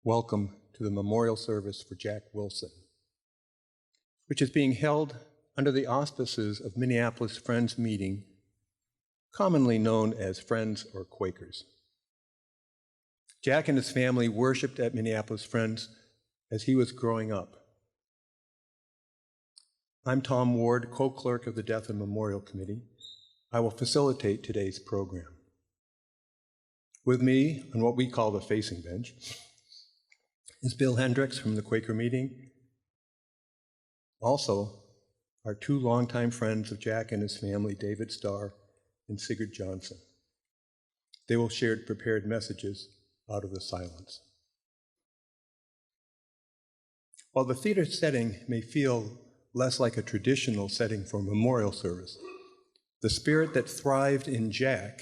welcome to the memorial service for Jack Wilson, which is being held under the auspices of Minneapolis Friends Meeting, commonly known as Friends or Quakers. Jack and his family worshiped at Minneapolis Friends as he was growing up. I'm Tom Ward, co-clerk of the Death and Memorial Committee. I will facilitate today's program. With me on what we call the facing bench is Bill Hendricks from the Quaker Meeting. Also, our two longtime friends of Jack and his family, David Starr and Sigurd Johnson. They will share prepared messages out of the silence. While the theater setting may feel less like a traditional setting for a memorial service, the spirit that thrived in Jack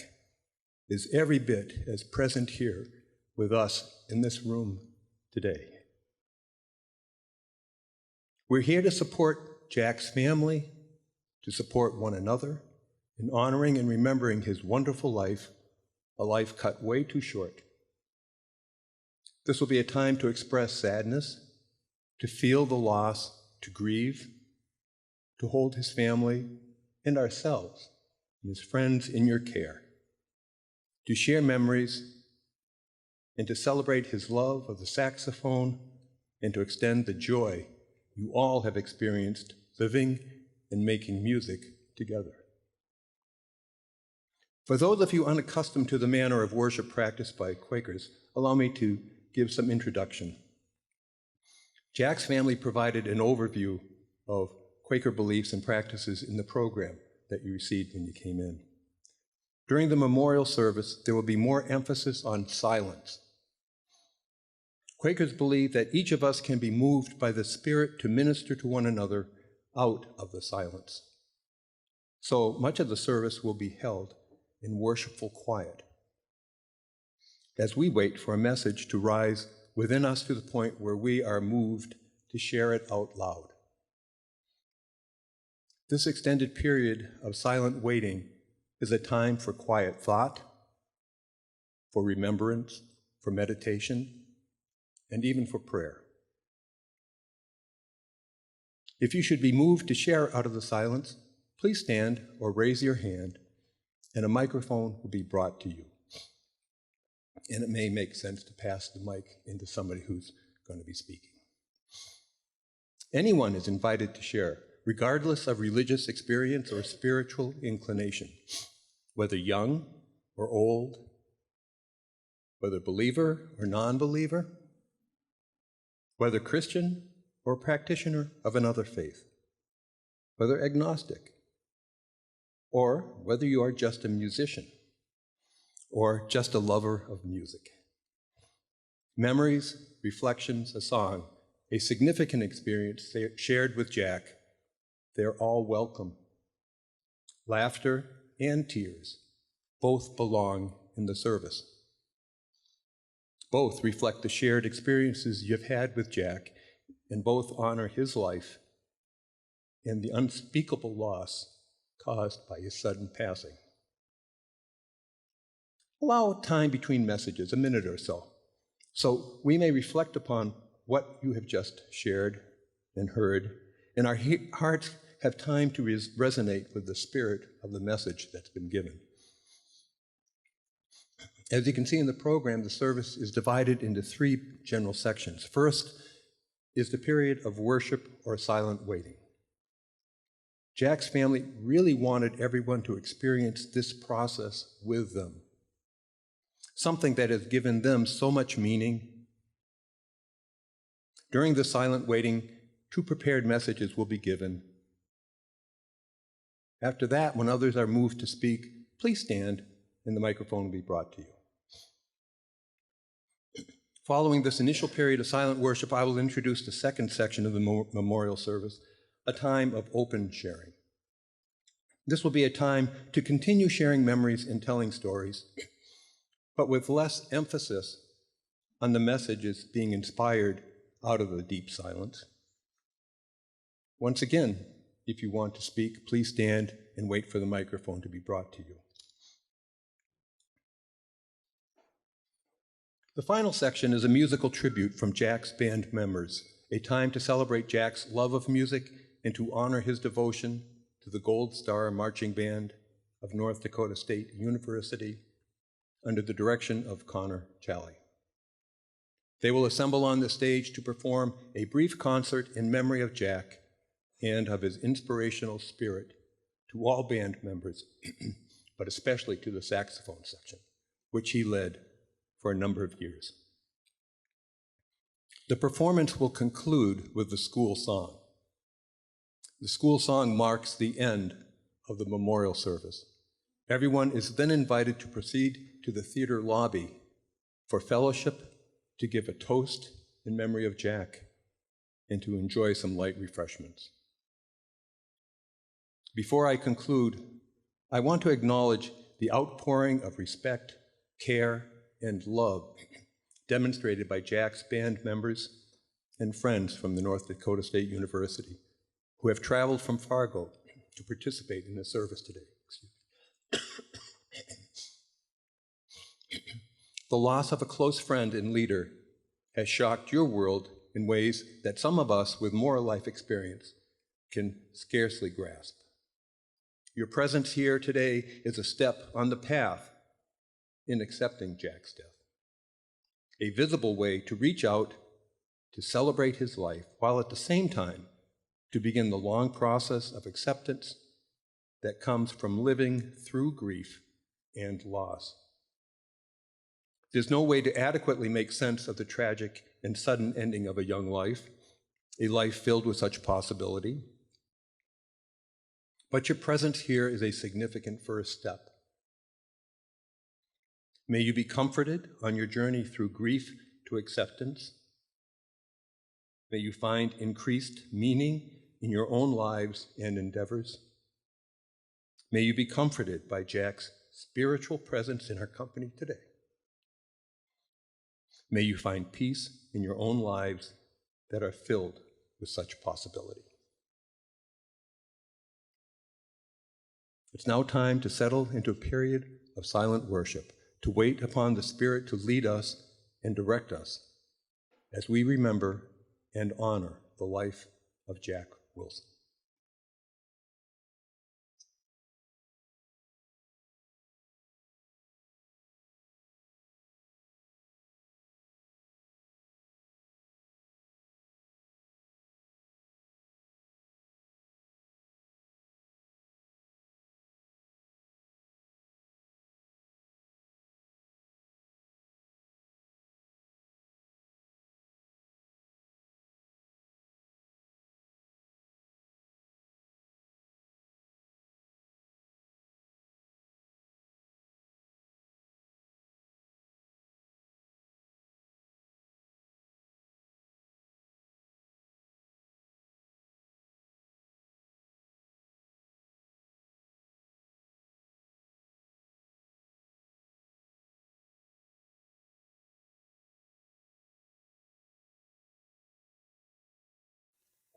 is every bit as present here with us in this room today. We're here to support Jack's family, to support one another in honoring and remembering his wonderful life, a life cut way too short. This will be a time to express sadness, to feel the loss, to grieve, to hold his family and ourselves and his friends in your care, to share memories, and to celebrate his love of the saxophone, and to extend the joy you all have experienced living and making music together. For those of you unaccustomed to the manner of worship practiced by Quakers, allow me to give some introduction. Jack's family provided an overview of Quaker beliefs and practices in the program that you received when you came in. During the memorial service, there will be more emphasis on silence. Quakers believe that each of us can be moved by the Spirit to minister to one another out of the silence. So much of the service will be held in worshipful quiet as we wait for a message to rise within us to the point where we are moved to share it out loud. This extended period of silent waiting is a time for quiet thought, for remembrance, for meditation, and even for prayer. If you should be moved to share out of the silence, please stand or raise your hand, and a microphone will be brought to you. And it may make sense to pass the mic into somebody who's going to be speaking. Anyone is invited to share, regardless of religious experience or spiritual inclination, whether young or old, whether believer or non-believer, whether Christian or practitioner of another faith, whether agnostic, or whether you are just a musician or just a lover of music. Memories, reflections, a song, a significant experience shared with Jack, they're all welcome. Laughter and tears both belong in the service. Both reflect the shared experiences you've had with Jack, and both honor his life and the unspeakable loss caused by his sudden passing. Allow time between messages, a minute or so we may reflect upon what you have just shared and heard, and our hearts have time to resonate with the spirit of the message that's been given. As you can see in the program, the service is divided into three general sections. First is the period of worship or silent waiting. Jack's family really wanted everyone to experience this process with them, something that has given them so much meaning. During the silent waiting, two prepared messages will be given. After that, when others are moved to speak, please stand and the microphone will be brought to you. Following this initial period of silent worship, I will introduce the second section of the memorial service, a time of open sharing. This will be a time to continue sharing memories and telling stories, but with less emphasis on the messages being inspired out of the deep silence. Once again, if you want to speak, please stand and wait for the microphone to be brought to you. The final section is a musical tribute from Jack's band members, a time to celebrate Jack's love of music and to honor his devotion to the Gold Star Marching Band of North Dakota State University under the direction of Connor Challey. They will assemble on the stage to perform a brief concert in memory of Jack and of his inspirational spirit to all band members, but especially to the saxophone section, which he led for a number of years. The performance will conclude with the school song. The school song marks the end of the memorial service. Everyone is then invited to proceed to the theater lobby for fellowship, to give a toast in memory of Jack, and to enjoy some light refreshments. Before I conclude, I want to acknowledge the outpouring of respect, care, and love demonstrated by Jack's band members and friends from the North Dakota State University who have traveled from Fargo to participate in the service today. The loss of a close friend and leader has shocked your world in ways that some of us with more life experience can scarcely grasp. Your presence here today is a step on the path in accepting Jack's death, a visible way to reach out to celebrate his life, while at the same time to begin the long process of acceptance that comes from living through grief and loss. There's no way to adequately make sense of the tragic and sudden ending of a young life, a life filled with such possibility. But your presence here is a significant first step. May you be comforted on your journey through grief to acceptance. May you find increased meaning in your own lives and endeavors. May you be comforted by Jack's spiritual presence in our company today. May you find peace in your own lives that are filled with such possibility. It's now time to settle into a period of silent worship, to wait upon the Spirit to lead us and direct us as we remember and honor the life of Jack Wilson.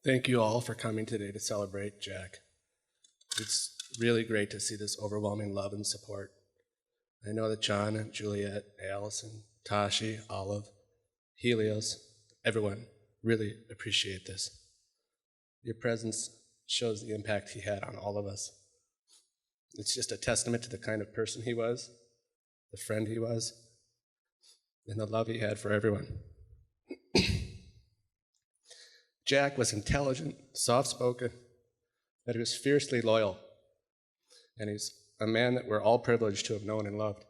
Thank you all for coming today to celebrate Jack. It's really great to see this overwhelming love and support. I know that John and Juliet, Allison, Tashi, Olive, Helios, everyone really appreciate this. Your presence shows the impact he had on all of us. It's just a testament to the kind of person he was, the friend he was, and the love he had for everyone. Jack was intelligent, soft-spoken, but he was fiercely loyal, and he's a man that we're all privileged to have known and loved.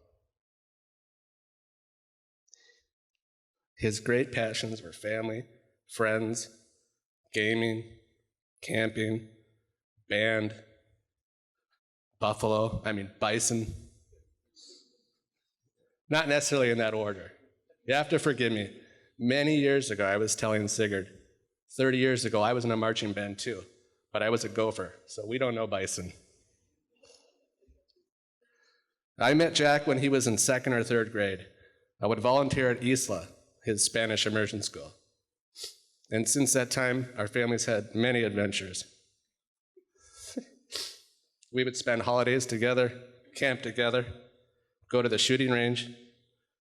His great passions were family, friends, gaming, camping, band, bison. Not necessarily in that order. You have to forgive me. Many years ago, I was telling Sigurd, 30 years ago, I was in a marching band too, but I was a gopher, so we don't know bison. I met Jack when he was in 2nd or 3rd grade. I would volunteer at Isla, his Spanish immersion school. And since that time, our families had many adventures. We would spend holidays together, camp together, go to the shooting range,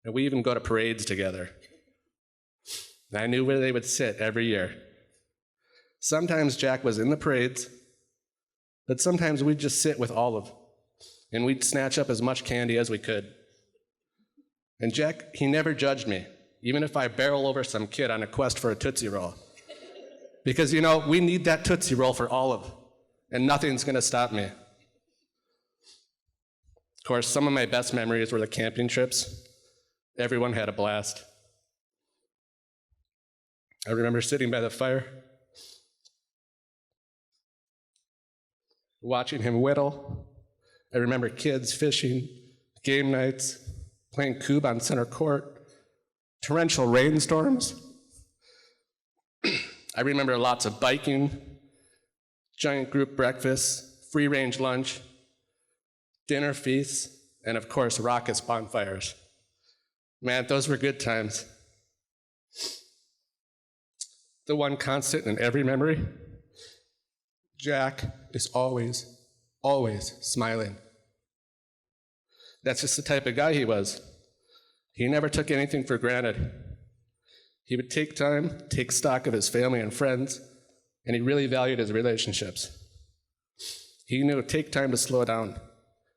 and we even go to parades together. And I knew where they would sit every year. Sometimes Jack was in the parades, but sometimes we'd just sit with Olive, and we'd snatch up as much candy as we could. And Jack, he never judged me, even if I barrel over some kid on a quest for a Tootsie Roll. Because, we need that Tootsie Roll for Olive, and nothing's gonna stop me. Of course, some of my best memories were the camping trips. Everyone had a blast. I remember sitting by the fire, watching him whittle. I remember kids fishing, game nights, playing cube on center court, torrential rainstorms. I remember lots of biking, giant group breakfasts, free-range lunch, dinner feasts, and of course, raucous bonfires. Man, those were good times. The one constant in every memory, Jack is always, always smiling. That's just the type of guy he was. He never took anything for granted. He would take time, take stock of his family and friends, and he really valued his relationships. He knew to take time to slow down.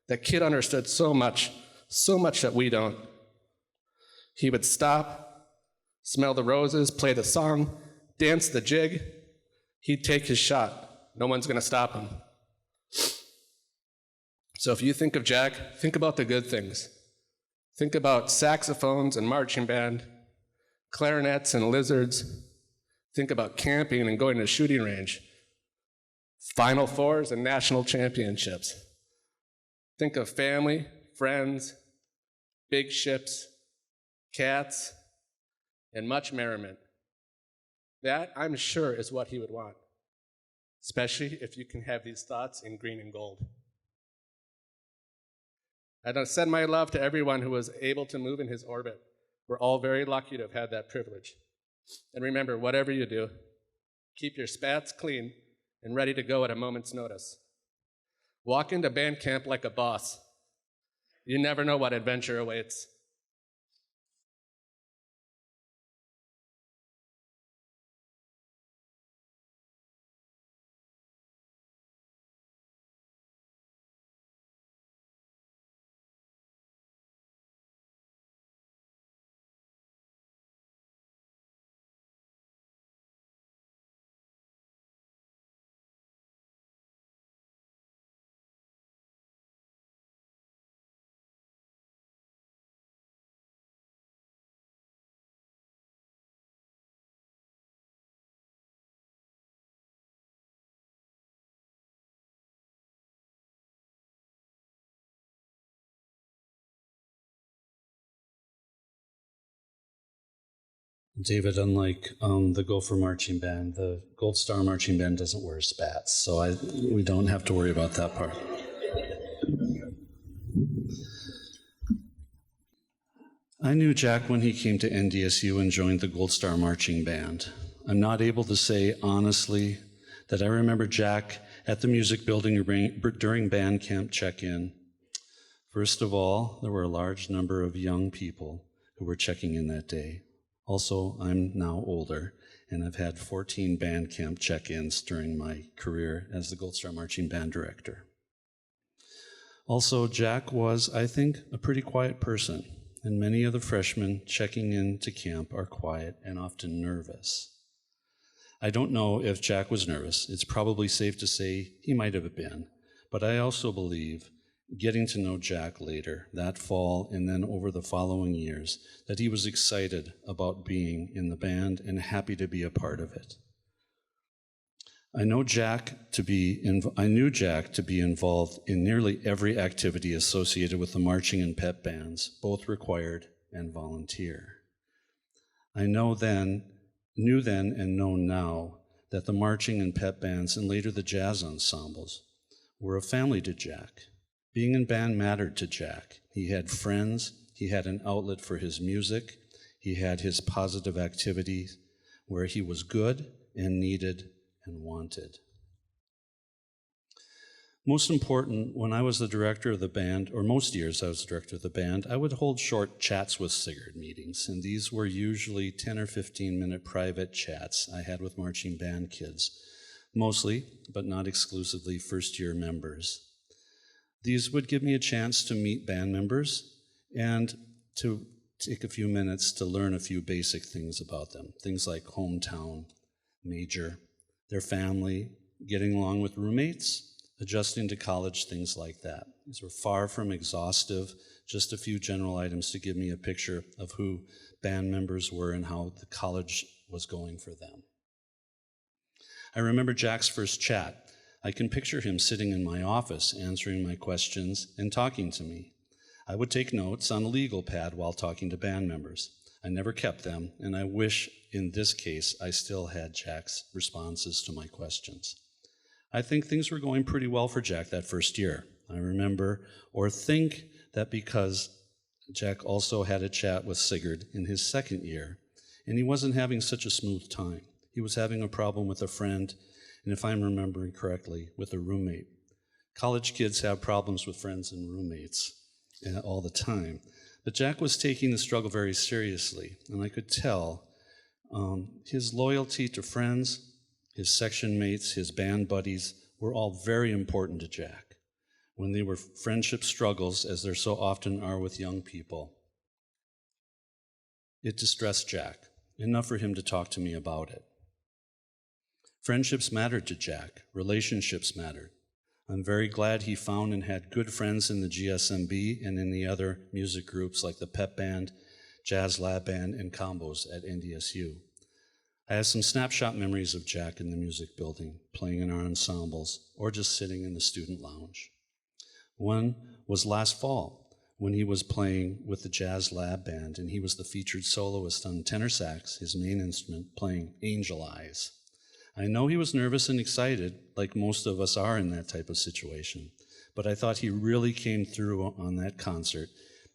That kid understood so much that we don't. He would stop, smell the roses, play the song, dance the jig. He'd take his shot. No one's gonna stop him. So if you think of Jack, think about the good things. Think about saxophones and marching band, clarinets and lizards. Think about camping and going to a shooting range, Final Fours and national championships. Think of family, friends, big ships, cats, and much merriment. That, I'm sure, is what he would want, especially if you can have these thoughts in green and gold. I send my love to everyone who was able to move in his orbit. We're all very lucky to have had that privilege. And remember, whatever you do, keep your spats clean and ready to go at a moment's notice. Walk into band camp like a boss. You never know what adventure awaits. David, unlike the Gopher Marching Band, the Gold Star Marching Band doesn't wear spats, so we don't have to worry about that part. I knew Jack when he came to NDSU and joined the Gold Star Marching Band. I'm not able to say honestly that I remember Jack at the music building during band camp check-in. First of all, there were a large number of young people who were checking in that day. Also, I'm now older, and I've had 14 band camp check-ins during my career as the Gold Star Marching Band director. Also, Jack was, I think, a pretty quiet person, and many of the freshmen checking in to camp are quiet and often nervous. I don't know if Jack was nervous. It's probably safe to say he might have been, but I also believe, getting to know Jack later, that fall and then over the following years, that he was excited about being in the band and happy to be a part of it. I knew Jack to be involved in nearly every activity associated with the marching and pep bands, both required and volunteer. I knew then and know now that the marching and pep bands and later the jazz ensembles were a family to Jack. Being in band mattered to Jack. He had friends, he had an outlet for his music, he had his positive activities where he was good and needed and wanted. Most important, when I was the director of the band, or most years I was the director of the band, I would hold short chats with Sigurd meetings, and these were usually 10 or 15-minute private chats I had with marching band kids, mostly, but not exclusively, first-year members. These would give me a chance to meet band members and to take a few minutes to learn a few basic things about them, things like hometown, major, their family, getting along with roommates, adjusting to college, things like that. These were far from exhaustive, just a few general items to give me a picture of who band members were and how the college was going for them. I remember Jack's first chat. I can picture him sitting in my office, answering my questions and talking to me. I would take notes on a legal pad while talking to band members. I never kept them, and I wish in this case I still had Jack's responses to my questions. I think things were going pretty well for Jack that first year. I remember or think that because Jack also had a chat with Sigurd in his second year, and he wasn't having such a smooth time. He was having a problem with a friend, and if I'm remembering correctly, with a roommate. College kids have problems with friends and roommates all the time. But Jack was taking the struggle very seriously, and I could tell his loyalty to friends, his section mates, his band buddies were all very important to Jack when they were friendship struggles, as there so often are with young people. It distressed Jack, enough for him to talk to me about it. Friendships mattered to Jack. Relationships mattered. I'm very glad he found and had good friends in the GSMB and in the other music groups like the Pep Band, Jazz Lab Band, and Combos at NDSU. I have some snapshot memories of Jack in the music building, playing in our ensembles, or just sitting in the student lounge. One was last fall, when he was playing with the Jazz Lab Band, and he was the featured soloist on tenor sax, his main instrument, playing Angel Eyes. I know he was nervous and excited, like most of us are in that type of situation, but I thought he really came through on that concert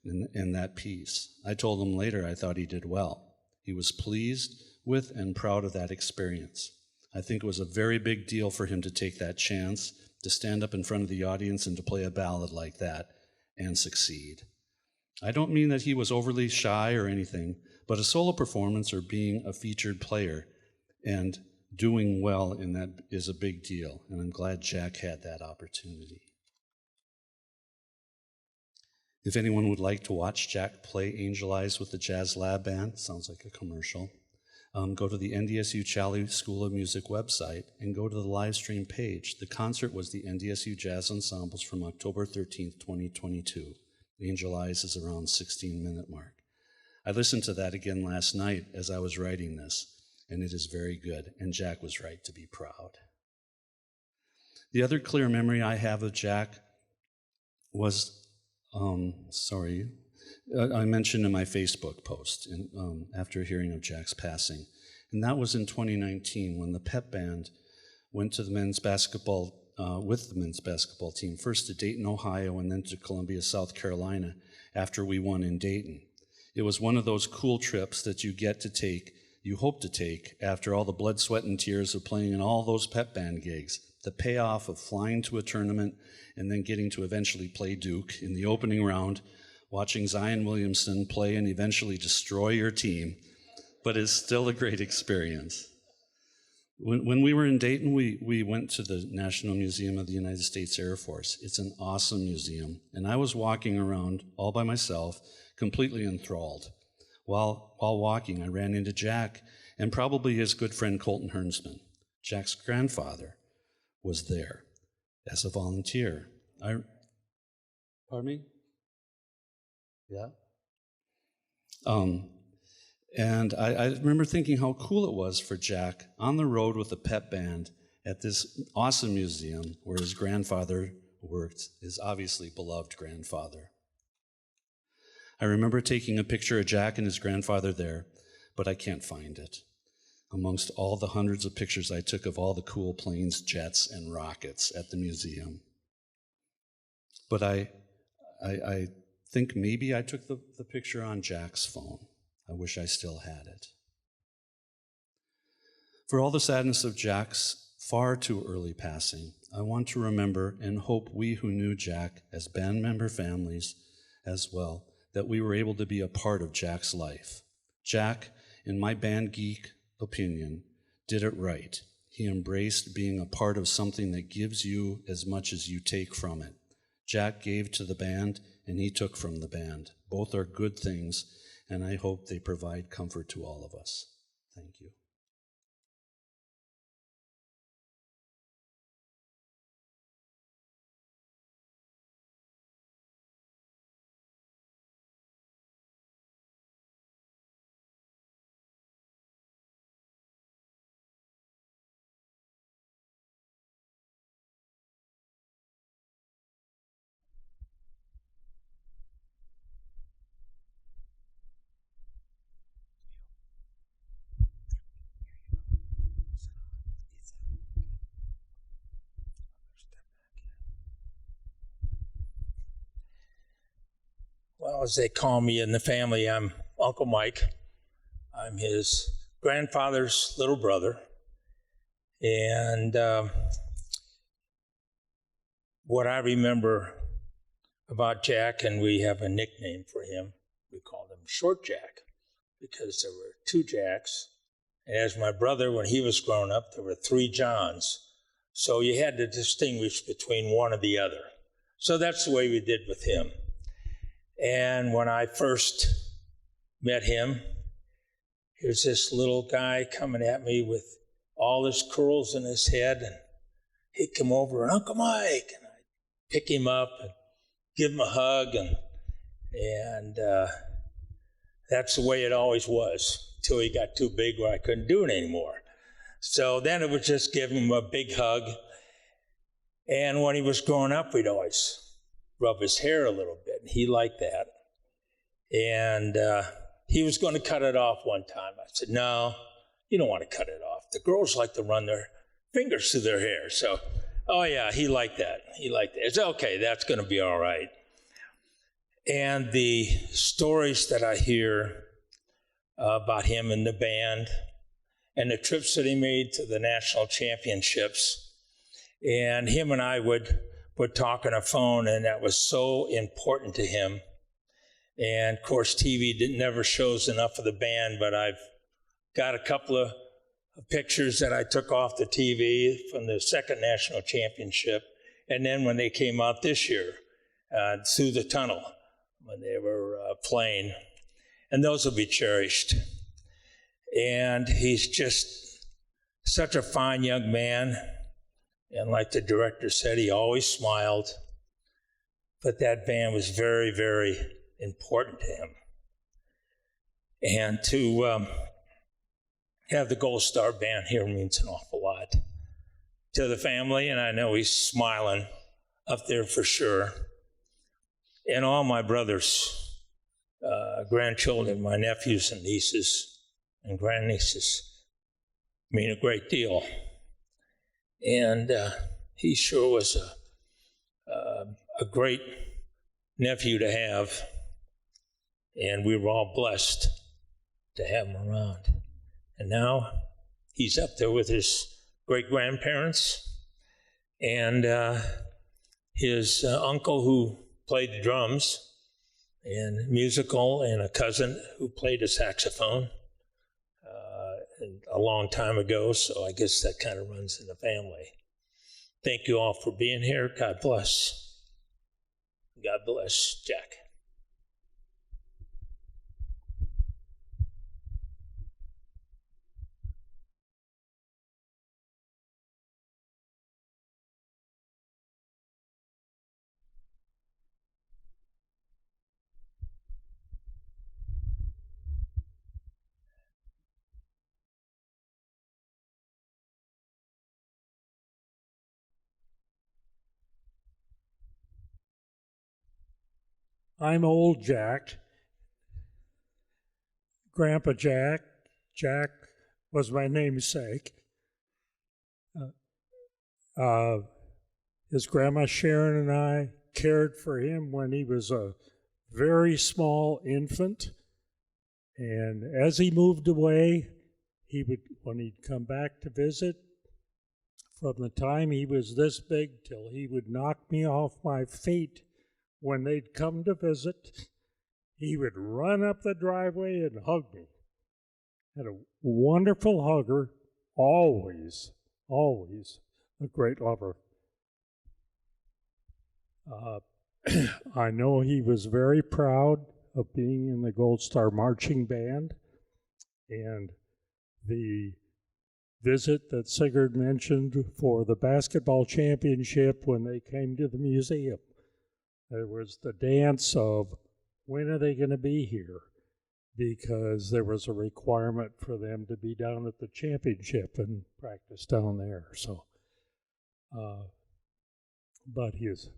and that piece. I told him later I thought he did well. He was pleased with and proud of that experience. I think it was a very big deal for him to take that chance, to stand up in front of the audience and to play a ballad like that and succeed. I don't mean that he was overly shy or anything, but a solo performance or being a featured player and doing well in that is a big deal, and I'm glad Jack had that opportunity. If anyone would like to watch Jack play Angel Eyes with the Jazz Lab Band, sounds like a commercial, go to the NDSU Challey School of Music website and go to the live stream page. The concert was the NDSU Jazz Ensembles from October 13th, 2022. Angel Eyes is around 16-minute mark. I listened to that again last night as I was writing this, and it is very good, and Jack was right to be proud. The other clear memory I have of Jack was, I mentioned in my Facebook post after hearing of Jack's passing, and that was in 2019 when the Pep Band went to the men's basketball, with the men's basketball team, first to Dayton, Ohio, and then to Columbia, South Carolina, after we won in Dayton. It was one of those cool trips that you get to take, you hope to take, after all the blood, sweat, and tears of playing in all those Pep Band gigs. The payoff of flying to a tournament and then getting to eventually play Duke in the opening round, watching Zion Williamson play and eventually destroy your team, but it's still a great experience. When we were in Dayton, we went to the National Museum of the United States Air Force. It's an awesome museum, and I was walking around all by myself, completely enthralled. While walking, I ran into Jack and probably his good friend Colton Hernsman. Jack's grandfather was there as a volunteer. Pardon me? Yeah? And I remember thinking how cool it was for Jack on the road with the Pep Band at this awesome museum where his grandfather worked, his obviously beloved grandfather. I remember taking a picture of Jack and his grandfather there, but I can't find it amongst all the hundreds of pictures I took of all the cool planes, jets, and rockets at the museum. But I think maybe I took the picture on Jack's phone. I wish I still had it. For all the sadness of Jack's far too early passing, I want to remember and hope we who knew Jack as band member families as well, that we were able to be a part of Jack's life. Jack, in my band geek opinion, did it right. He embraced being a part of something that gives you as much as you take from it. Jack gave to the band, and he took from the band. Both are good things, and I hope they provide comfort to all of us. Thank you. Well, as they call me in the family, I'm Uncle Mike. I'm his grandfather's little brother. And what I remember about Jack, and we have a nickname for him, we called him Short Jack, because there were two Jacks. And as my brother, when he was growing up, there were three Johns. So you had to distinguish between one or the other. So that's the way we did with him. And when I first met him, here's this little guy coming at me with all his curls in his head, and he'd come over, Uncle Mike, and I'd pick him up and give him a hug, and that's the way it always was, until he got too big where I couldn't do it anymore. So then it was just give him a big hug, and when he was growing up, we'd always rub his hair a little bit, and he liked that. And he was going to cut it off one time. I said, no, you don't want to cut it off. The girls like to run their fingers through their hair. So, oh yeah, he liked that. He liked that. It's okay, that's going to be all right. And the stories that I hear about him and the band, and the trips that he made to the national championships, and him and I would talk on a phone, and that was so important to him. And of course, TV never shows enough of the band, but I've got a couple of pictures that I took off the TV from the second national championship, and then when they came out this year through the tunnel when they were playing, and those will be cherished. And he's just such a fine young man. And like the director said, he always smiled. But that band was very, very important to him. And to have the Gold Star Band here means an awful lot to the family. And I know he's smiling up there for sure. And all my brothers, grandchildren, my nephews and nieces and grandnieces mean a great deal. And he sure was a great nephew to have, and we were all blessed to have him around. And now he's up there with his great-grandparents and his uncle who played the drums and musical, and a cousin who played the saxophone a long time ago, so I guess that kind of runs in the family. Thank you all for being here. God bless. God bless Jack. I'm old Jack, Grandpa Jack. Jack was my namesake. His grandma Sharon and I cared for him when he was a very small infant. And as he moved away, when he'd come back to visit from the time he was this big till he would knock me off my feet when they'd come to visit. He would run up the driveway and hug me. Had a wonderful hugger, always a great lover. I know he was very proud of being in the Gold Star Marching Band, and the visit that Sigurd mentioned for the basketball championship when they came to the museum. There was the dance of, when are they going to be here? Because there was a requirement for them to be down at the championship and practice down there. So, but his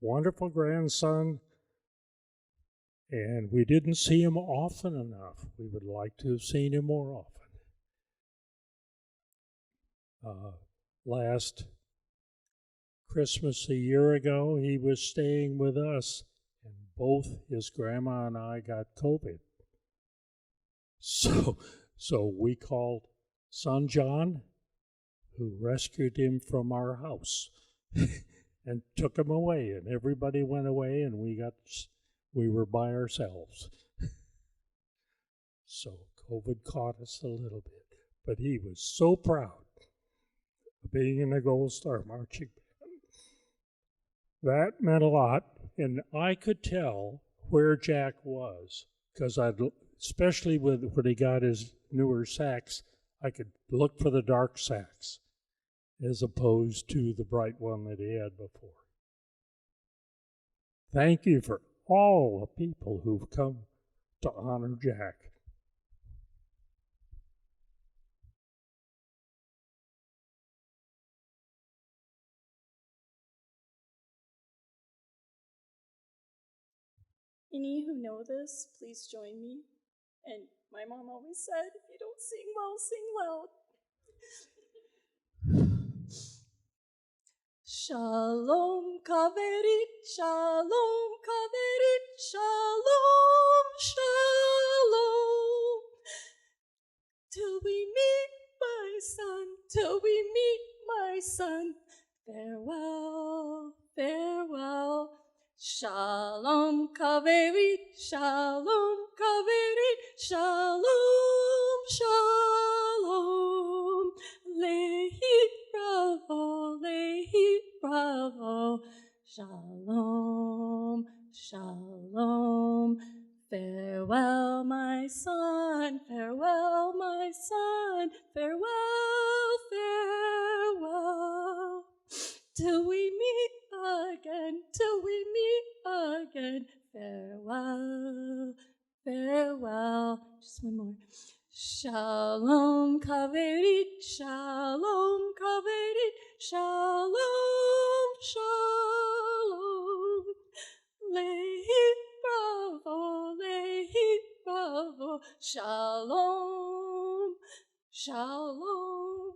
wonderful grandson, and we didn't see him often enough. We would like to have seen him more often. Last Christmas a year ago, he was staying with us, and both his grandma and I got COVID. So we called son John, who rescued him from our house and took him away, and everybody went away, and we were by ourselves. So COVID caught us a little bit, but he was so proud of being in the Gold Star Marching Band. That meant a lot, and I could tell where Jack was, because especially when he got his newer sax, I could look for the dark sax as opposed to the bright one that he had before. Thank you for all the people who've come to honor Jack. Any who know this, please join me. And my mom always said, if you don't sing well, sing loud. Shalom kaverit, shalom kaverit, shalom, shalom. Till we meet, my son, till we meet, my son. Farewell, farewell. Shalom kaverit, shalom kaverit, shalom, shalom. Lehit bravo, lehit bravo. Shalom, shalom. Farewell, my son, farewell, my son, farewell, farewell. Till we meet again, till we meet again. Farewell, farewell. Just one more. Shalom kaverit, shalom kaverit, shalom, shalom. Lehit bravo, lehit bravo. Shalom, shalom.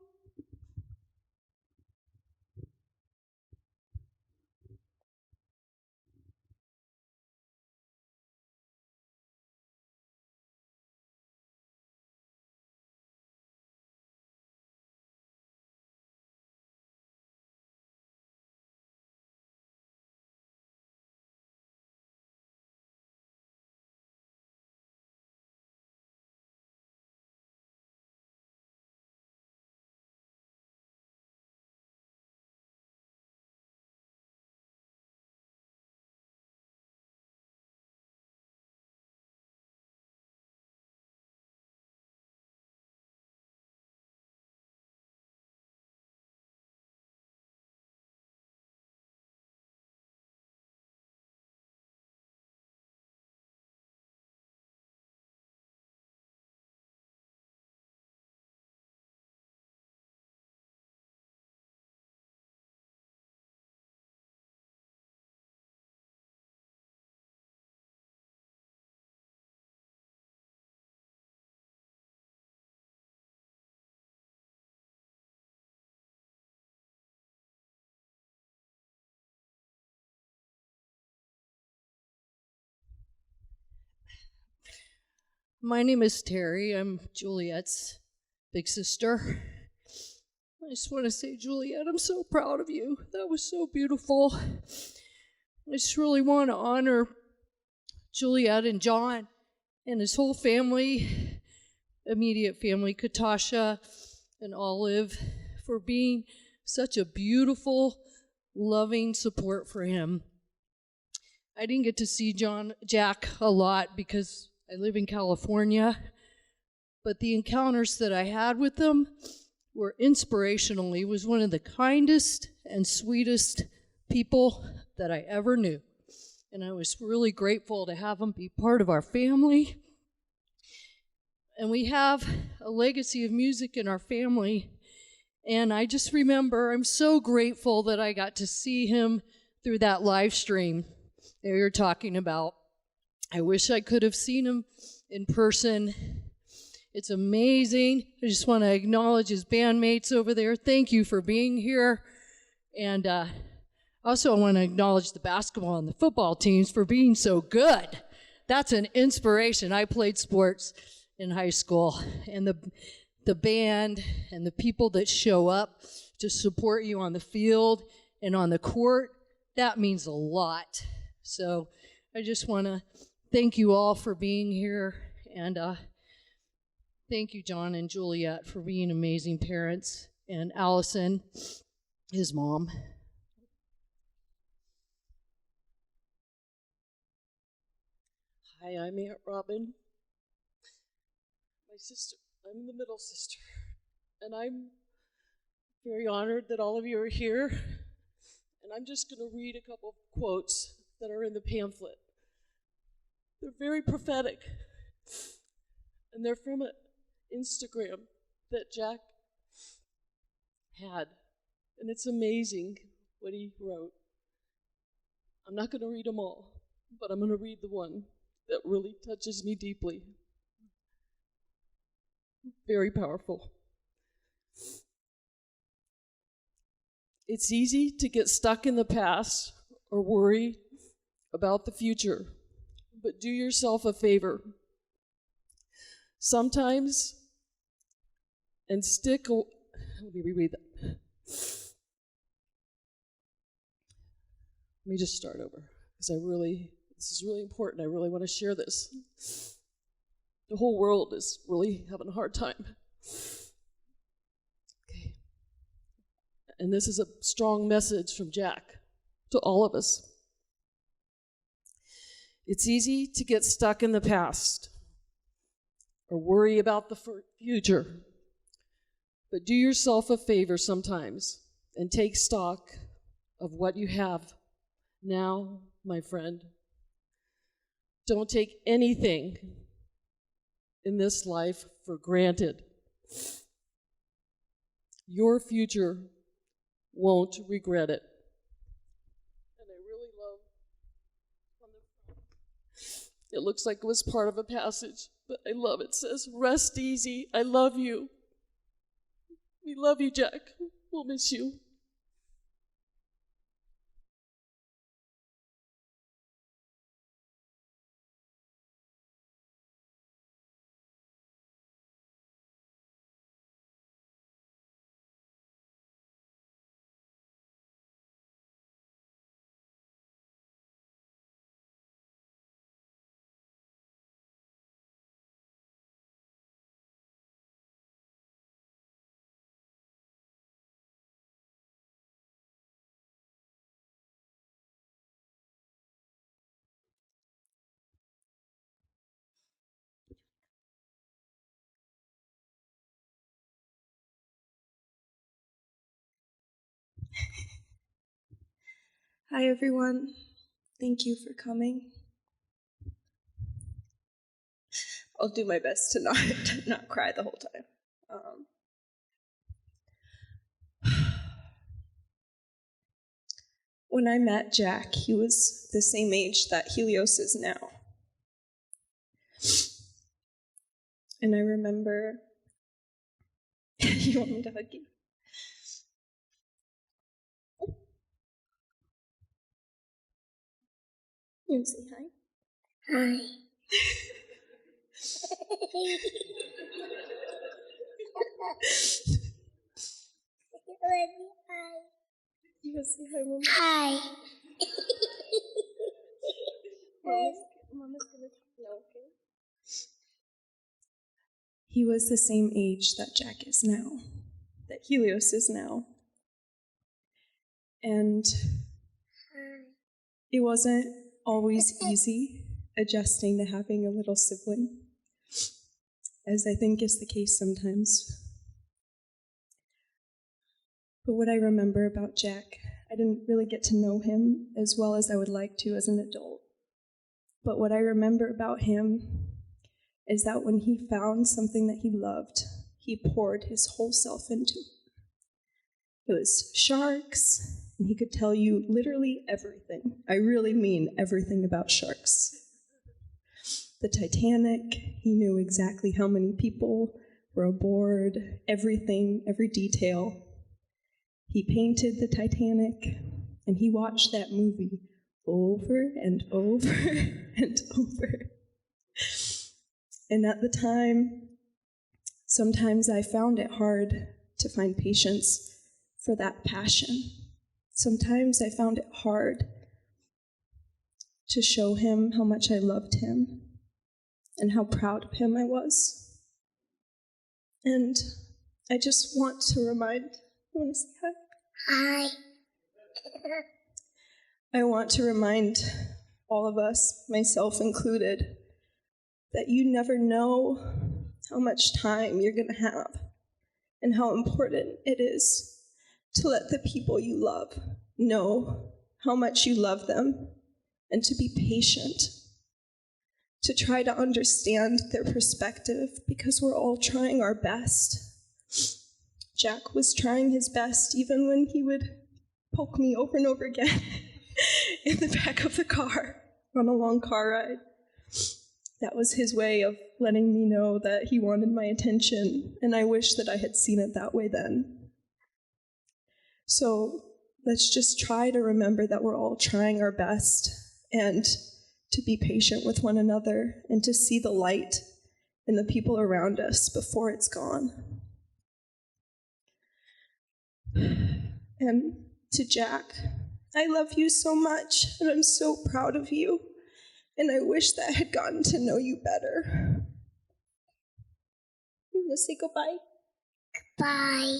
My name is Terry. I'm Juliet's big sister. I just want to say, Juliet, I'm so proud of you. That was so beautiful. I just really want to honor Juliet and John and his whole family, immediate family, Katasha and Olive, for being such a beautiful, loving support for him. I didn't get to see Jack a lot because I live in California, but the encounters that I had with him were inspirational. He was one of the kindest and sweetest people that I ever knew. And I was really grateful to have him be part of our family. And we have a legacy of music in our family. And I just remember, I'm so grateful that I got to see him through that live stream that you're talking about. I wish I could have seen him in person. It's amazing. I just want to acknowledge his bandmates over there. Thank you for being here. And also I want to acknowledge the basketball and the football teams for being so good. That's an inspiration. I played sports in high school, and the band and the people that show up to support you on the field and on the court, that means a lot. So I just want to thank you all for being here, and thank you, John and Juliet, for being amazing parents, and Allison, his mom. Hi, I'm Aunt Robin. My sister, I'm the middle sister, and I'm very honored that all of you are here. And I'm just going to read a couple of quotes that are in the pamphlet. They're very prophetic, and they're from an Instagram that Jack had, and it's amazing what he wrote. I'm not going to read them all, but I'm going to read the one that really touches me deeply. Very powerful. It's easy to get stuck in the past or worry about the future, but do yourself a favor. Sometimes, and let me reread that. Let me just start over, because this is really important. I really want to share this. The whole world is really having a hard time. Okay. And this is a strong message from Jack to all of us. It's easy to get stuck in the past or worry about the future, but do yourself a favor sometimes and take stock of what you have now, my friend. Don't take anything in this life for granted. Your future won't regret it. And I really love on the front. It looks like it was part of a passage, but I love it. It says, "Rest easy. I love you." We love you, Jack. We'll miss you. Hi, everyone. Thank you for coming. I'll do my best to not cry the whole time. When I met Jack, he was the same age that Helios is now. And I remember, you want me to hug you? You want to say hi? Hi. You go say hi, Mama. Hi. Mama's gonna talk now, okay? He was the same age that Jack is now, that Helios is now. And it wasn't always easy adjusting to having a little sibling, as I think is the case sometimes. But what I remember about Jack, I didn't really get to know him as well as I would like to as an adult. But what I remember about him is that when he found something that he loved, he poured his whole self into it. It was sharks, and he could tell you literally everything. I really mean everything about sharks. The Titanic, he knew exactly how many people were aboard, everything, every detail. He painted the Titanic, and he watched that movie over and over and over. And at the time, sometimes I found it hard to find patience for that passion. Sometimes I found it hard to show him how much I loved him and how proud of him I was. And I just want to remind, you want to say hi? Hi. I want to remind all of us, myself included, that you never know how much time you're going to have and how important it is to let the people you love know how much you love them and to be patient, to try to understand their perspective because we're all trying our best. Jack was trying his best even when he would poke me over and over again in the back of the car on a long car ride. That was his way of letting me know that he wanted my attention, and I wish that I had seen it that way then. So let's just try to remember that we're all trying our best and to be patient with one another and to see the light in the people around us before it's gone. And to Jack, I love you so much, and I'm so proud of you, and I wish that I had gotten to know you better. You want to say goodbye? Bye.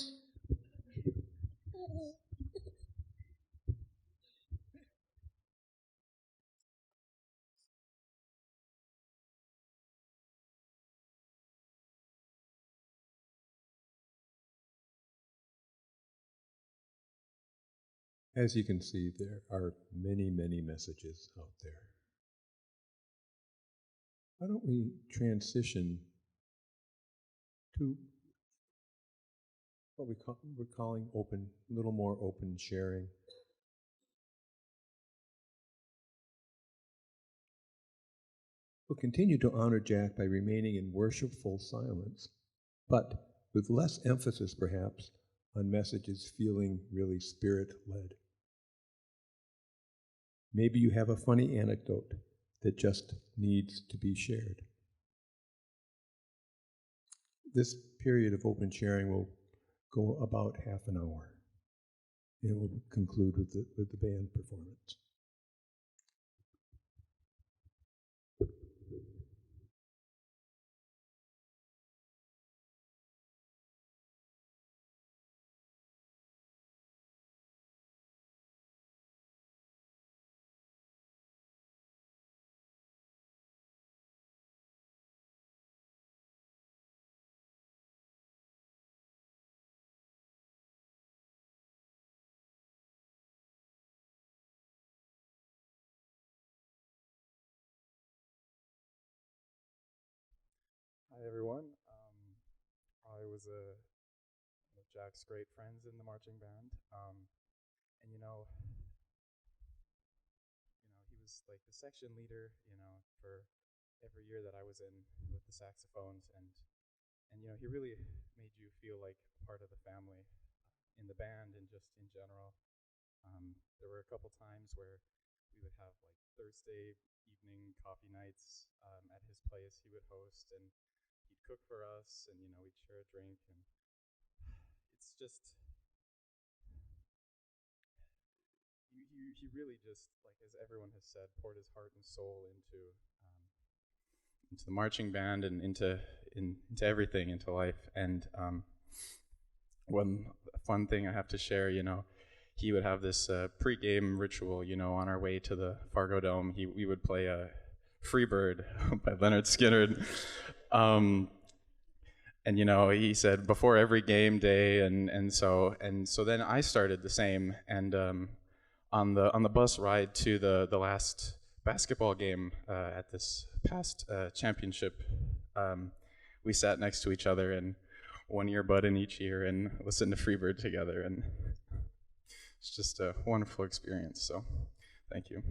As you can see, there are many, many messages out there. Why don't we transition to what we're calling open, a little more open sharing. We'll continue to honor Jack by remaining in worshipful silence, but with less emphasis, perhaps, on messages feeling really spirit-led. Maybe you have a funny anecdote that just needs to be shared. This period of open sharing will go about half an hour. It will conclude with the band performance. Hi everyone. I was one of Jack's great friends in the marching band, and he was like the section leader, for every year that I was in with the saxophones, and he really made you feel like part of the family in the band and just in general. There were a couple times where we would have like Thursday evening coffee nights at his place. He would host, and he'd cook for us, and we'd share a drink, and it's just he really just, like as everyone has said, poured his heart and soul into the marching band and into everything, into life. And one fun thing I have to share, he would have this pre-game ritual, on our way to the Fargo Dome. We would play a Freebird by Leonard Skinner. And he said before every game day, and so then I started the same. And on the bus ride to the last basketball game at this past championship, we sat next to each other and one earbud in each ear and listened to Freebird together, and it's just a wonderful experience. So, thank you.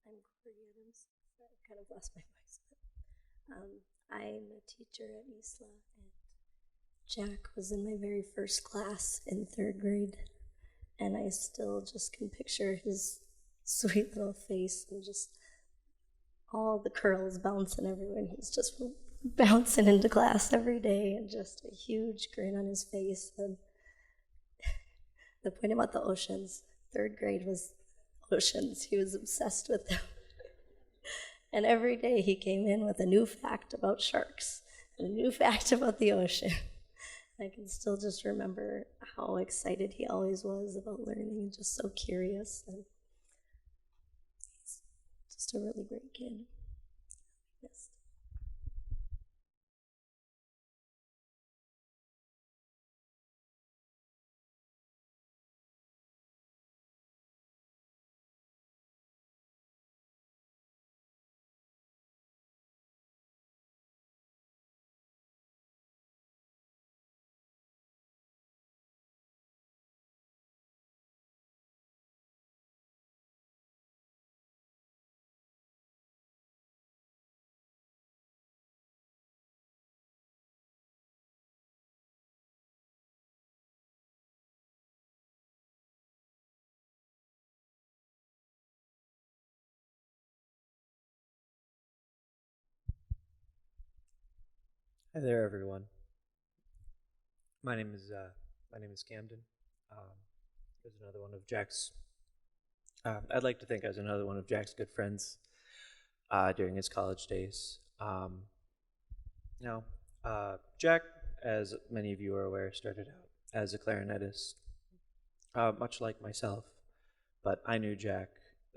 I'm Juliet. I've kind of lost my voice, but I'm a teacher at Isla, and Jack was in my very first class in 3rd grade, and I still just can picture his sweet little face and just all the curls bouncing everywhere, and he's just bouncing into class every day, and just a huge grin on his face. And the point about the oceans, 3rd grade was oceans. He was obsessed with them. And every day he came in with a new fact about sharks and a new fact about the ocean. I can still just remember how excited he always was about learning and just so curious. And he's just a really great kid. Yes. Hi there, everyone. My name is Camden. There's another one of Jack's. I'd like to think I was another one of Jack's good friends during his college days. Jack, as many of you are aware, started out as a clarinetist, much like myself. But I knew Jack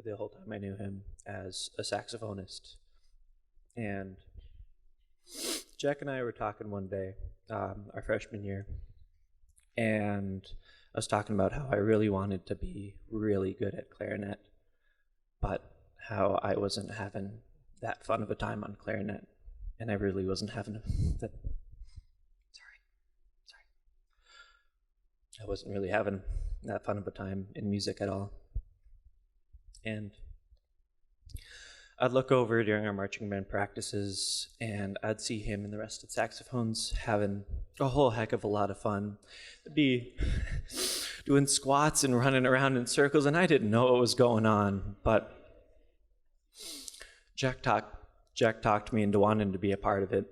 the whole time I knew him as a saxophonist, and Jack and I were talking one day, our freshman year, and I was talking about how I really wanted to be really good at clarinet, but how I wasn't having that fun of a time on clarinet, and I really wasn't having I wasn't really having that fun of a time in music at all. And I'd look over during our marching band practices, and I'd see him and the rest of the saxophones having a whole heck of a lot of fun. They'd be doing squats and running around in circles, and I didn't know what was going on, but Jack talked me into wanting to be a part of it.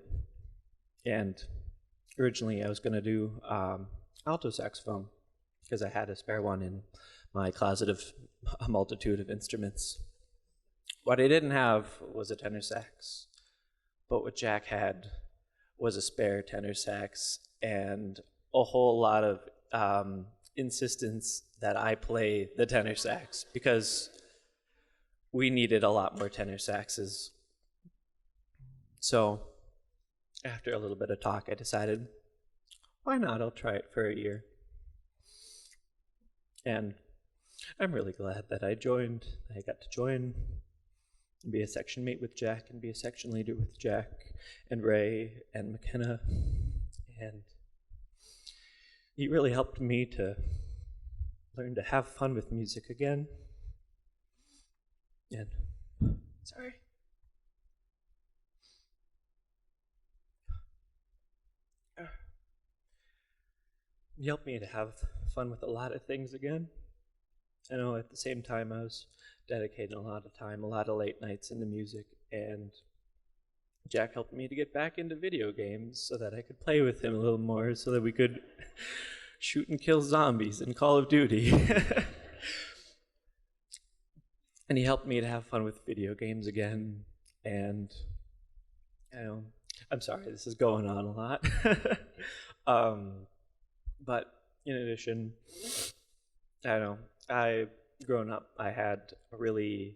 And originally I was going to do alto saxophone, because I had a spare one in my closet of a multitude of instruments. What I didn't have was a tenor sax, but what Jack had was a spare tenor sax and a whole lot of insistence that I play the tenor sax, because we needed a lot more tenor saxes. So after a little bit of talk, I decided, why not? I'll try it for a year. And I'm really glad that I got to join and be a section mate with Jack and be a section leader with Jack and Ray and McKenna. And he really helped me to learn to have fun with music again. And, sorry. he helped me to have fun with a lot of things again. I know at the same time I was dedicating a lot of time, a lot of late nights into music, and Jack helped me to get back into video games so that I could play with him a little more, so that we could shoot and kill zombies in Call of Duty. And he helped me to have fun with video games again, and I'm sorry, this is going on a lot. But in addition, growing up, I had a really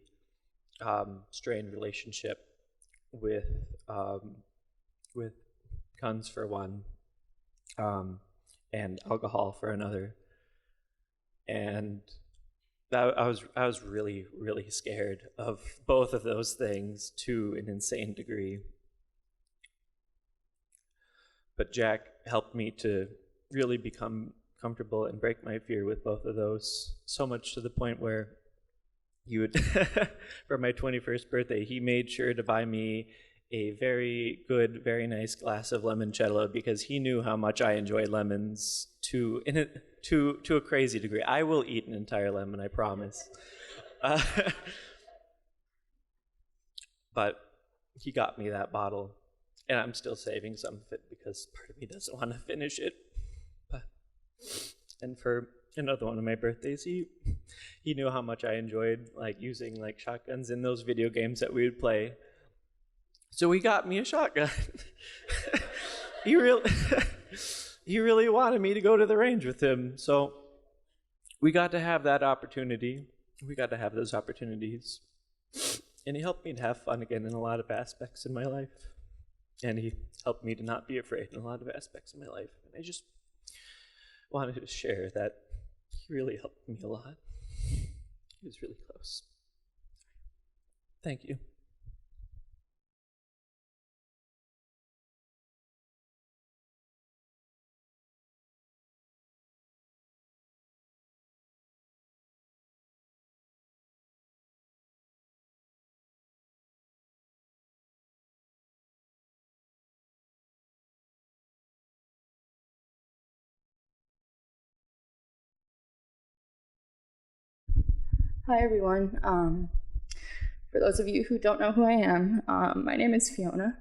strained relationship with guns for one, and alcohol for another, and I was really, really scared of both of those things to an insane degree. But Jack helped me to really become comfortable and break my fear with both of those, so much to the point where he would, for my 21st birthday, he made sure to buy me a very good, very nice glass of limoncello, because he knew how much I enjoyed lemons to a crazy degree. I will eat an entire lemon, I promise. But he got me that bottle, and I'm still saving some of it because part of me doesn't want to finish it. And for another one of my birthdays, he knew how much I enjoyed using shotguns in those video games that we would play. So he got me a shotgun. He really wanted me to go to the range with him. So we got to have that opportunity. We got to have those opportunities. And he helped me to have fun again in a lot of aspects in my life. And he helped me to not be afraid in a lot of aspects of my life. And I just wanted to share that he really helped me a lot. He was really close. Thank you. Hi everyone. For those of you who don't know who I am, my name is Fiona,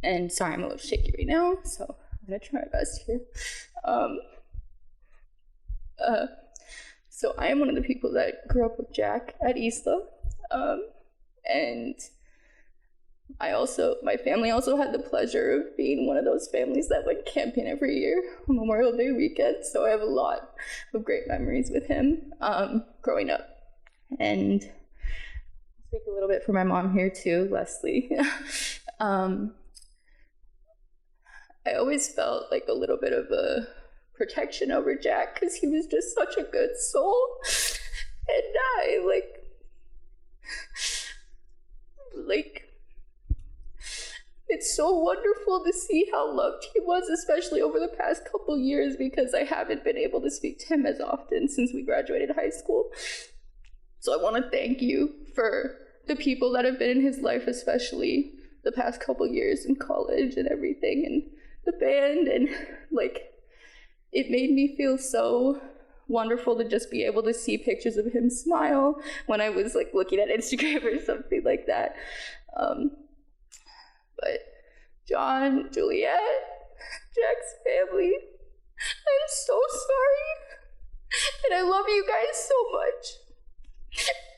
and sorry, I'm a little shaky right now, so I'm gonna try my best here. So I am one of the people that grew up with Jack at Isla, and my family also had the pleasure of being one of those families that went camping every year on Memorial Day weekend, so I have a lot of great memories with him growing up. And I'll speak a little bit for my mom here too, Leslie. I always felt like a little bit of a protection over Jack because he was just such a good soul. And it's so wonderful to see how loved he was, especially over the past couple years, because I haven't been able to speak to him as often since we graduated high school. So I want to thank you for the people that have been in his life, especially the past couple years in college and everything, and the band, and it made me feel so wonderful to just be able to see pictures of him smile when I was looking at Instagram or something like that. But John, Juliet, Jack's family, I'm so sorry, and I love you guys so much.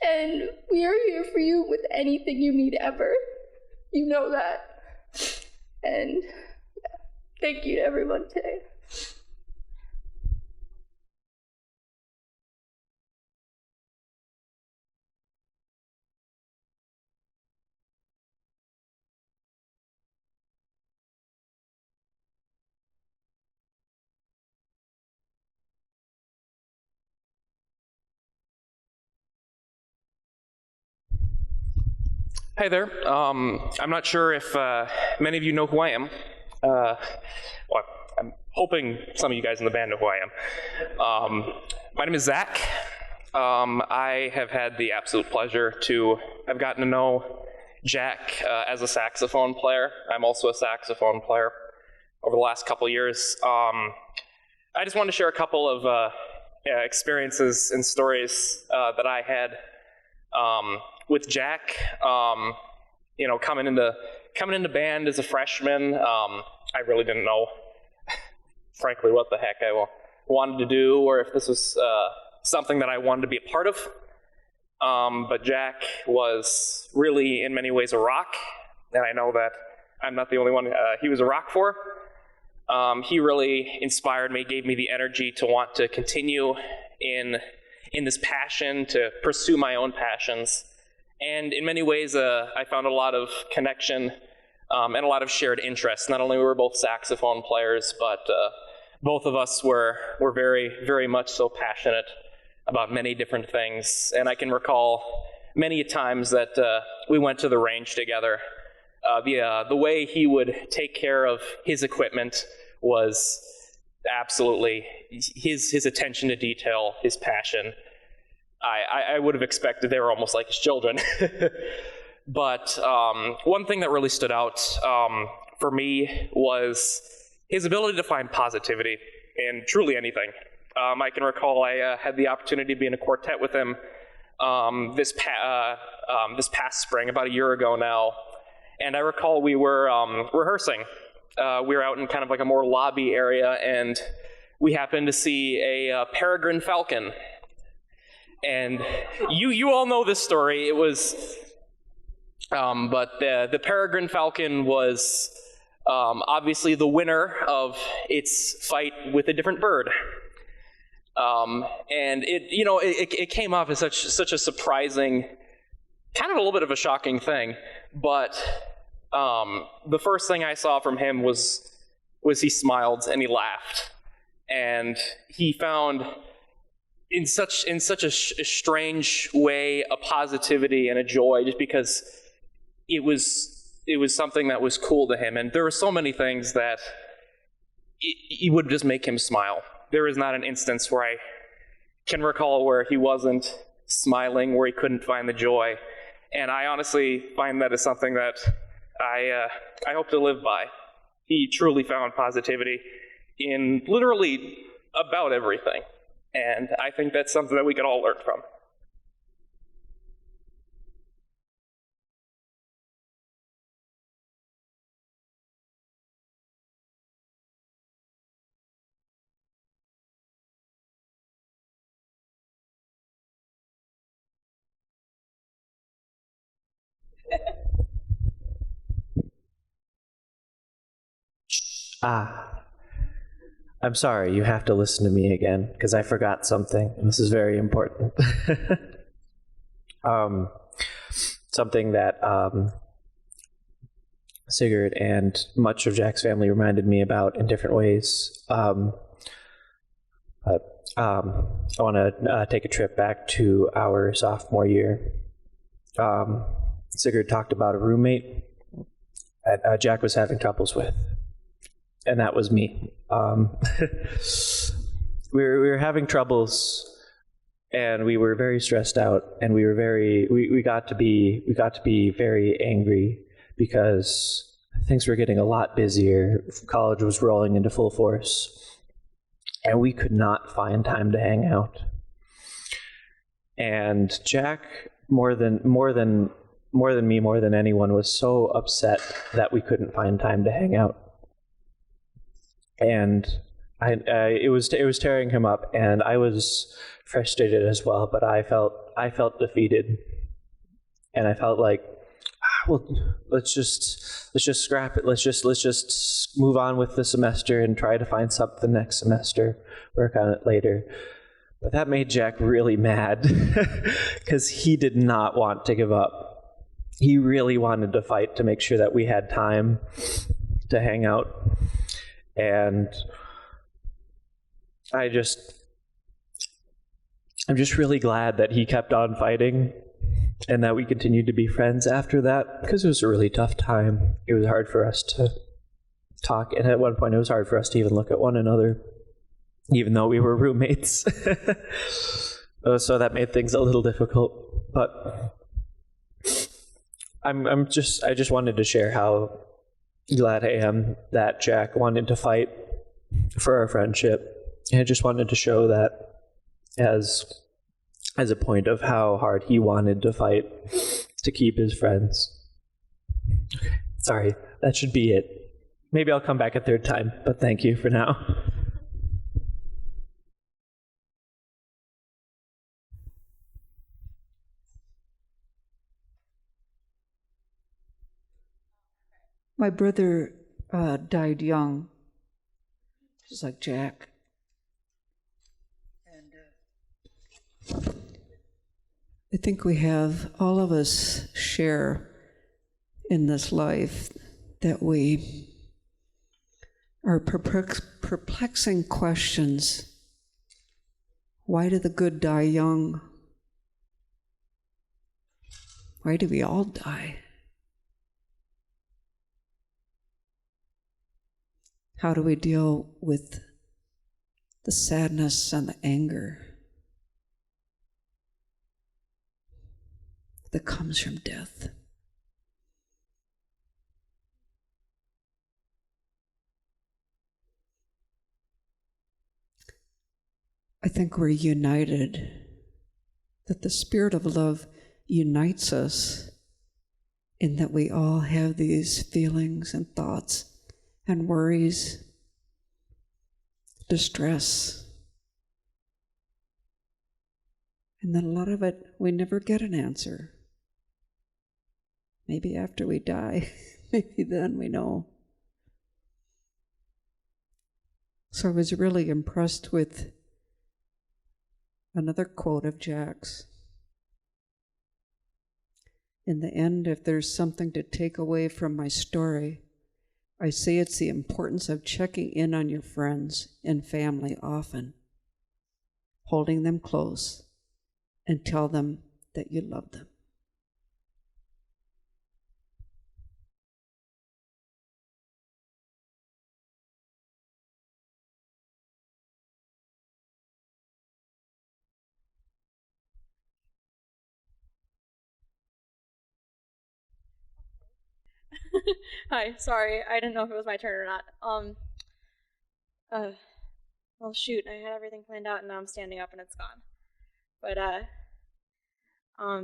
And we are here for you with anything you need ever. You know that. And thank you to everyone today. Hi there. I'm not sure if many of you know who I am. Well, I'm hoping some of you guys in the band know who I am. My name is Zach. I have had the absolute pleasure to have gotten to know Jack as a saxophone player. I'm also a saxophone player over the last couple years. I just wanted to share a couple of experiences and stories that I had with Jack. Coming into band as a freshman, I really didn't know, frankly, what the heck I wanted to do, or if this was something that I wanted to be a part of. But Jack was really, in many ways, a rock, and I know that I'm not the only one he was a rock for. He really inspired me, gave me the energy to want to continue in this passion, to pursue my own passions. And in many ways, I found a lot of connection and a lot of shared interests. Not only were we both saxophone players, but both of us were very, very much so passionate about many different things. And I can recall many times that we went to the range together. The way he would take care of his equipment was absolutely his attention to detail, his passion. I would have expected they were almost like his children. But one thing that really stood out for me was his ability to find positivity in truly anything. I can recall I had the opportunity to be in a quartet with him this past spring, about a year ago now. And I recall we were rehearsing. We were out in kind of like a more lobby area, and we happened to see a peregrine falcon. And you all know this story. It was, but the peregrine falcon was obviously the winner of its fight with a different bird. And it came off as such a surprising, kind of a little bit of a shocking thing. But the first thing I saw from him was he smiled and he laughed, and he found in such a strange way a positivity and a joy, just because it was something that was cool to him. And there were so many things that it would just make him smile. There is not an instance where I can recall where he wasn't smiling, where he couldn't find the joy. And I honestly find that is something that I hope to live by. He truly found positivity in literally about everything. And I think that's something that we could all learn from. I'm sorry, you have to listen to me again, because I forgot something, and this is very important. Something that Sigurd and much of Jack's family reminded me about in different ways. I want to take a trip back to our sophomore year. Sigurd talked about a roommate that Jack was having troubles with, and that was me. We were having troubles, and we were very stressed out, and we got to be very angry because things were getting a lot busier. College was rolling into full force, and we could not find time to hang out. And Jack, more than me, more than anyone, was so upset that we couldn't find time to hang out. And it was tearing him up, and I was frustrated as well. But I felt defeated, and I felt like, well, let's just scrap it. Let's just move on with the semester and try to find something next semester. Work on it later. But that made Jack really mad because he did not want to give up. He really wanted to fight to make sure that we had time to hang out. And I'm just really glad that he kept on fighting and that we continued to be friends after that, because it was a really tough time. It was hard for us to talk, and at one point it was hard for us to even look at one another, even though we were roommates. So that made things a little difficult. But I just wanted to share how glad I am that Jack wanted to fight for our friendship And I just wanted to show that as a point of how hard he wanted to fight to keep his friends. Okay. Sorry, that should be it. Maybe I'll come back a third time, but thank you for now. My brother died young, just like Jack. And I think we have, all of us share in this life that we are perplexing questions. Why do the good die young? Why do we all die? How do we deal with the sadness and the anger that comes from death? I think we're united, that the spirit of love unites us in that we all have these feelings and thoughts and worries, distress. And then a lot of it, we never get an answer. Maybe after we die, maybe then we know. So I was really impressed with another quote of Jack's. In the end, if there's something to take away from my story, I say it's the importance of checking in on your friends and family often, holding them close, and tell them that you love them. Hi, sorry, I didn't know if it was my turn or not. Well, shoot, I had everything planned out and now I'm standing up and it's gone. But,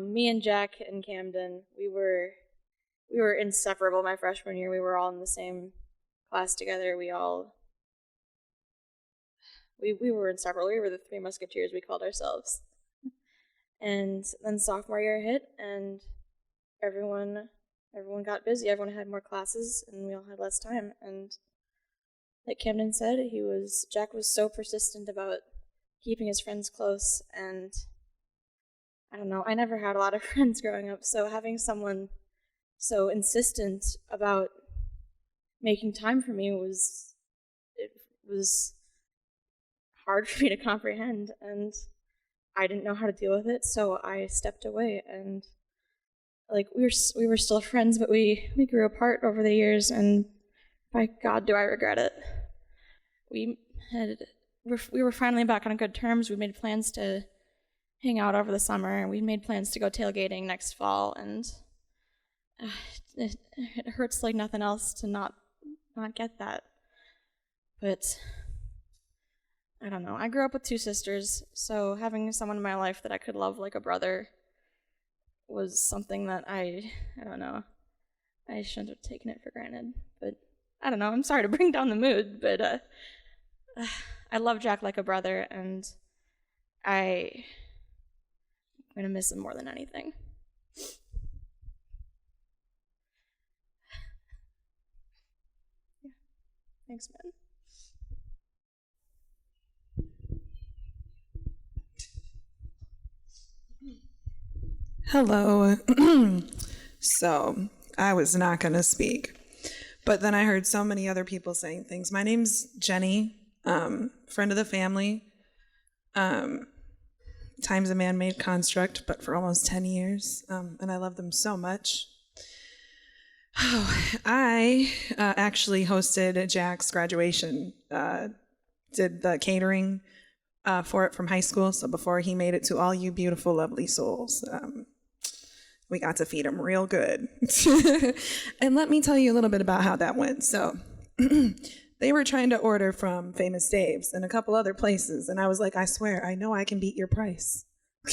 me and Jack and Camden, we were inseparable my freshman year. We were all in the same class together. We were inseparable. We were the Three Musketeers, we called ourselves. And then sophomore year hit and everyone got busy. Everyone had more classes, and we all had less time. And like Camden said, Jack was so persistent about keeping his friends close. And I don't know, I never had a lot of friends growing up, so having someone so insistent about making time for me was hard for me to comprehend. And I didn't know how to deal with it, so I stepped away. And like we were still friends, but we grew apart over the years, and by God, do I regret it. We were finally back on good terms. We made plans to hang out over the summer, and we made plans to go tailgating next fall, and it hurts like nothing else to not get that. But I don't know. I grew up with two sisters, so having someone in my life that I could love like a brother was something that I don't know, I shouldn't have taken it for granted. But I don't know, I'm sorry to bring down the mood, but I love Jack like a brother, and I'm gonna miss him more than anything. Yeah. Thanks, man. Hello. So I was not going to speak, but then I heard so many other people saying things. My name's Jenny, friend of the family. Time's a man-made construct, but for almost 10 years, and I love them so much. I actually hosted Jack's graduation, did the catering for it from high school, so before he made it to all you beautiful, lovely souls. We got to feed him real good. And let me tell you a little bit about how that went. So They were trying to order from Famous Dave's and a couple other places. And I was like, I swear, I know I can beat your price.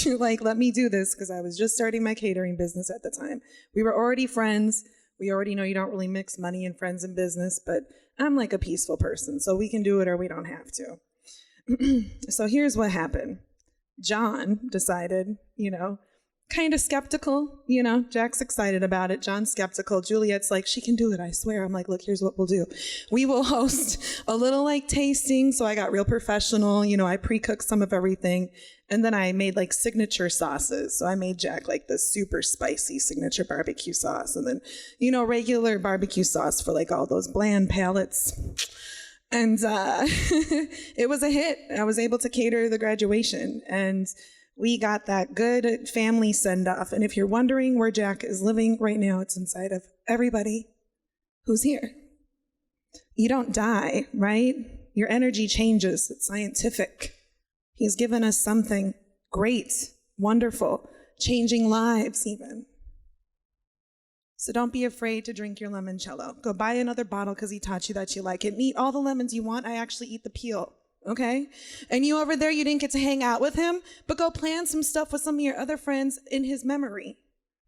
Like, let me do this, because I was just starting my catering business at the time. We were already friends. We already know you don't really mix money and friends and business, but I'm like a peaceful person, so we can do it or we don't have to. So here's what happened. John decided, kind of skeptical, Jack's excited about it. John's skeptical. Juliet's like, she can do it, I swear. I'm like, look, here's what we'll do. We will host a little like tasting. So I got real professional. I pre-cooked some of everything. And then I made like signature sauces. So I made Jack like the super spicy signature barbecue sauce. And then, regular barbecue sauce for like all those bland palates. And it was a hit. I was able to cater the graduation. And we got that good family send-off. And if you're wondering where Jack is living right now, it's inside of everybody who's here. You don't die, right? Your energy changes. It's scientific. He's given us something great, wonderful, changing lives even. So don't be afraid to drink your limoncello. Go buy another bottle because he taught you that you like it. And eat all the lemons you want. I actually eat the peel. Okay? And you over there, you didn't get to hang out with him, but go plan some stuff with some of your other friends in his memory.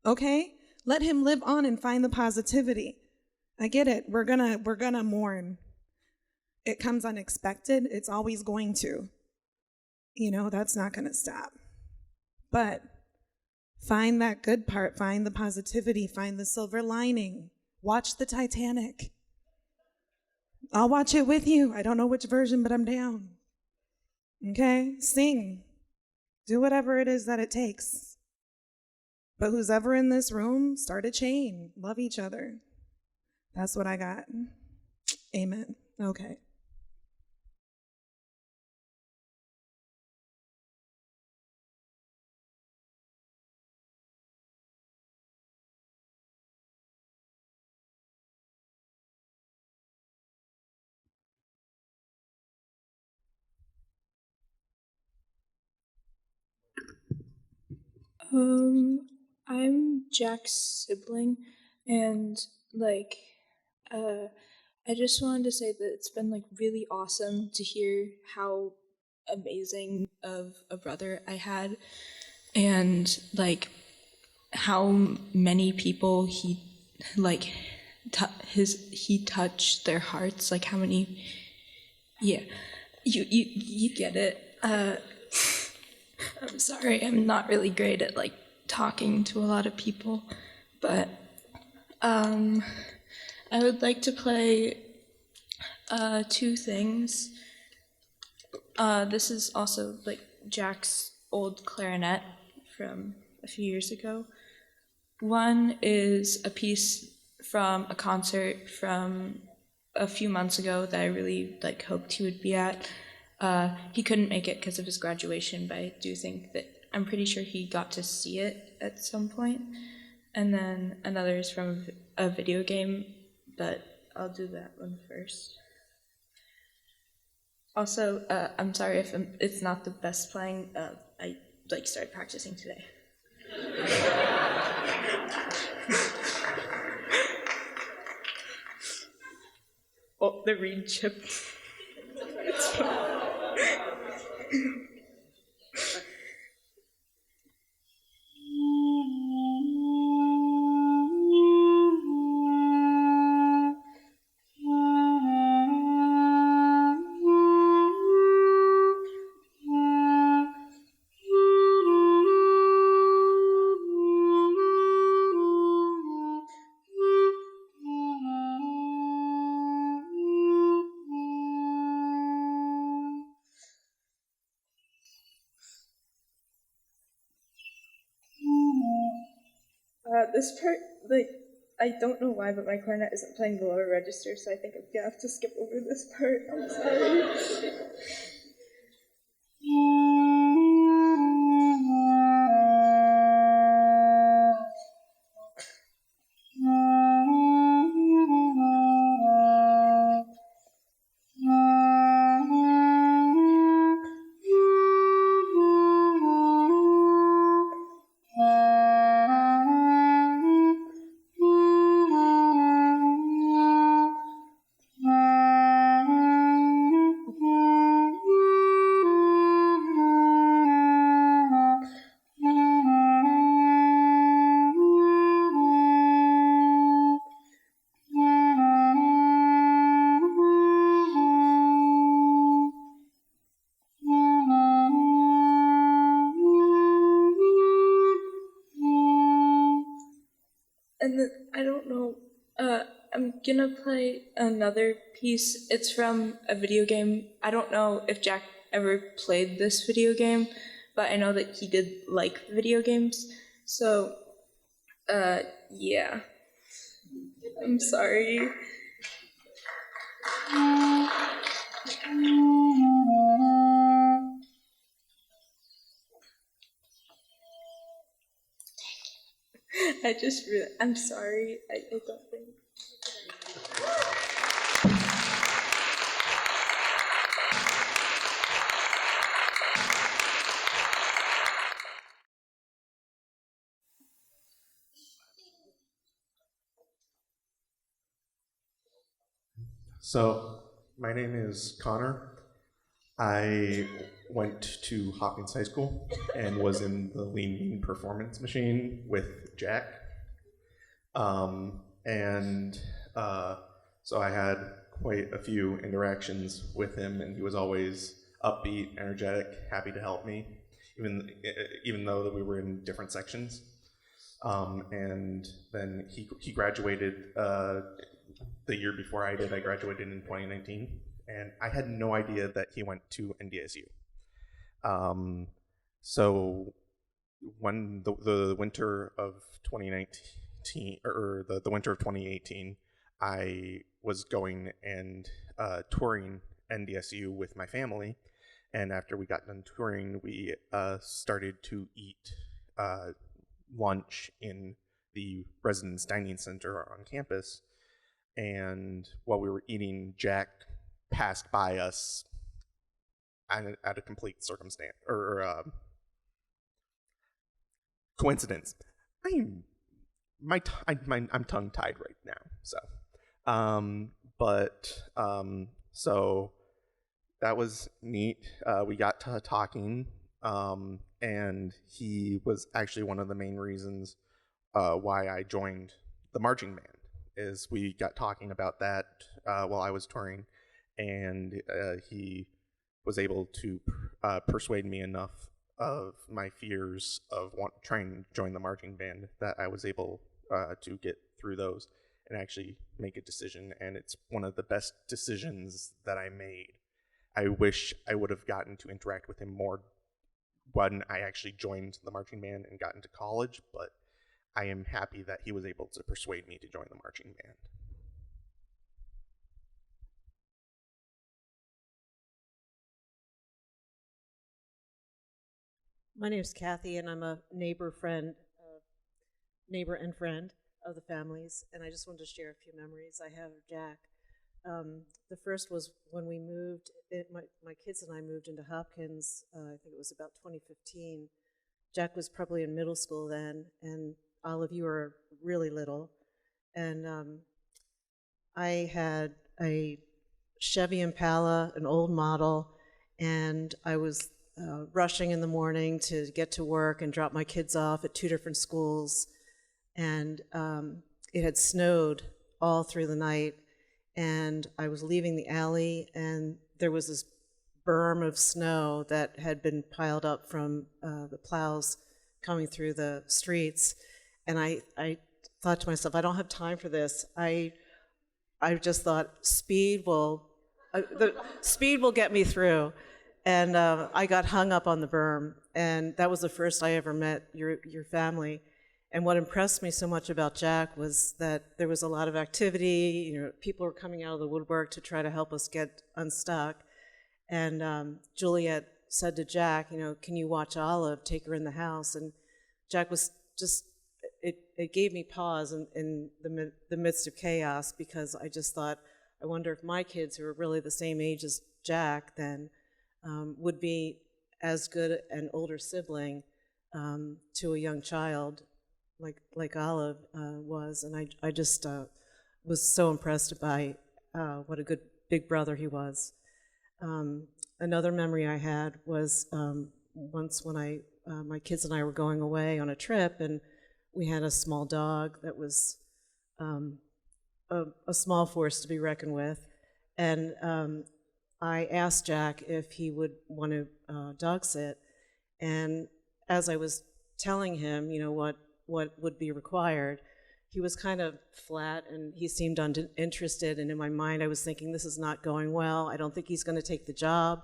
Okay? Let him live on and find the positivity. I get it. We're gonna mourn. It comes unexpected. It's always going to. That's not gonna stop. But find that good part, find the positivity, find the silver lining. Watch the Titanic. I'll watch it with you. I don't know which version, but I'm down. Okay? Sing. Do whatever it is that it takes. But who's ever in this room, start a chain. Love each other. That's what I got. Amen. Okay. I'm Jack's sibling, and I just wanted to say that it's been really awesome to hear how amazing of a brother I had, and how many people he touched their hearts, how many. Yeah, you get it. I'm sorry, I'm not really great at talking to a lot of people, but I would like to play two things. This is also Jack's old clarinet from a few years ago. One is a piece from a concert from a few months ago that I really hoped he would be at. He couldn't make it because of his graduation, but I do think that I'm pretty sure he got to see it at some point. And then another is from a video game, but I'll do that one first. Also, I'm sorry if it's not the best playing. I started practicing today. Oh, the reed chipped. It's fine. This part, I don't know why, but my clarinet isn't playing the lower register, so I think I'm gonna have to skip over this part. I'm sorry. gonna play another piece. It's from a video game. I don't know if Jack ever played this video game, but I know that he did like video games. So, yeah. I'm sorry. I'm sorry. I don't think. So, my name is Connor. I went to Hopkins High School and was in the Lean Mean Performance Machine with Jack. So I had quite a few interactions with him, and he was always upbeat, energetic, happy to help me, even though that we were in different sections. And then he graduated the year before I did. I graduated in 2019, and I had no idea that he went to NDSU. So when the winter of 2019, or the winter of 2018, I was going and touring NDSU with my family, and after we got done touring, we started to eat lunch in the residence dining center on campus. And while we were eating, Jack passed by us at a complete circumstance or coincidence. I'm tongue-tied right now. So that was neat. We got to talking, and he was actually one of the main reasons why I joined the marching band. Is we got talking about that while I was touring, and he was able to persuade me enough of my fears of trying to join the marching band that I was able to get through those and actually make a decision, and it's one of the best decisions that I made. I wish I would have gotten to interact with him more when I actually joined the marching band and got into college, but I am happy that he was able to persuade me to join the marching band. My name is Kathy, and I'm a neighbor and friend of the families, and I just wanted to share a few memories I have of Jack. The first was when we moved, my kids and I moved into Hopkins, I think it was about 2015. Jack was probably in middle school then, and all of you are really little. And I had a Chevy Impala, an old model, and I was rushing in the morning to get to work and drop my kids off at 2 different schools. And it had snowed all through the night, and I was leaving the alley, and there was this berm of snow that had been piled up from the plows coming through the streets. And I thought to myself, I don't have time for this. I just thought speed will get me through. And I got hung up on the berm, and that was the first I ever met your family. And what impressed me so much about Jack was that there was a lot of activity. People were coming out of the woodwork to try to help us get unstuck. And Juliet said to Jack, can you watch Olive, take her in the house? And Jack was just, it gave me pause in the midst of chaos, because I just thought, I wonder if my kids, who are really the same age as Jack then, would be as good an older sibling to a young child like Olive was. And I just was so impressed by what a good big brother he was. Another memory I had was once when my kids and I were going away on a trip, and we had a small dog that was a small force to be reckoned with. And I asked Jack if he would want to dog sit. And as I was telling him, what would be required, he was kind of flat and he seemed uninterested. And in my mind, I was thinking, this is not going well. I don't think he's going to take the job.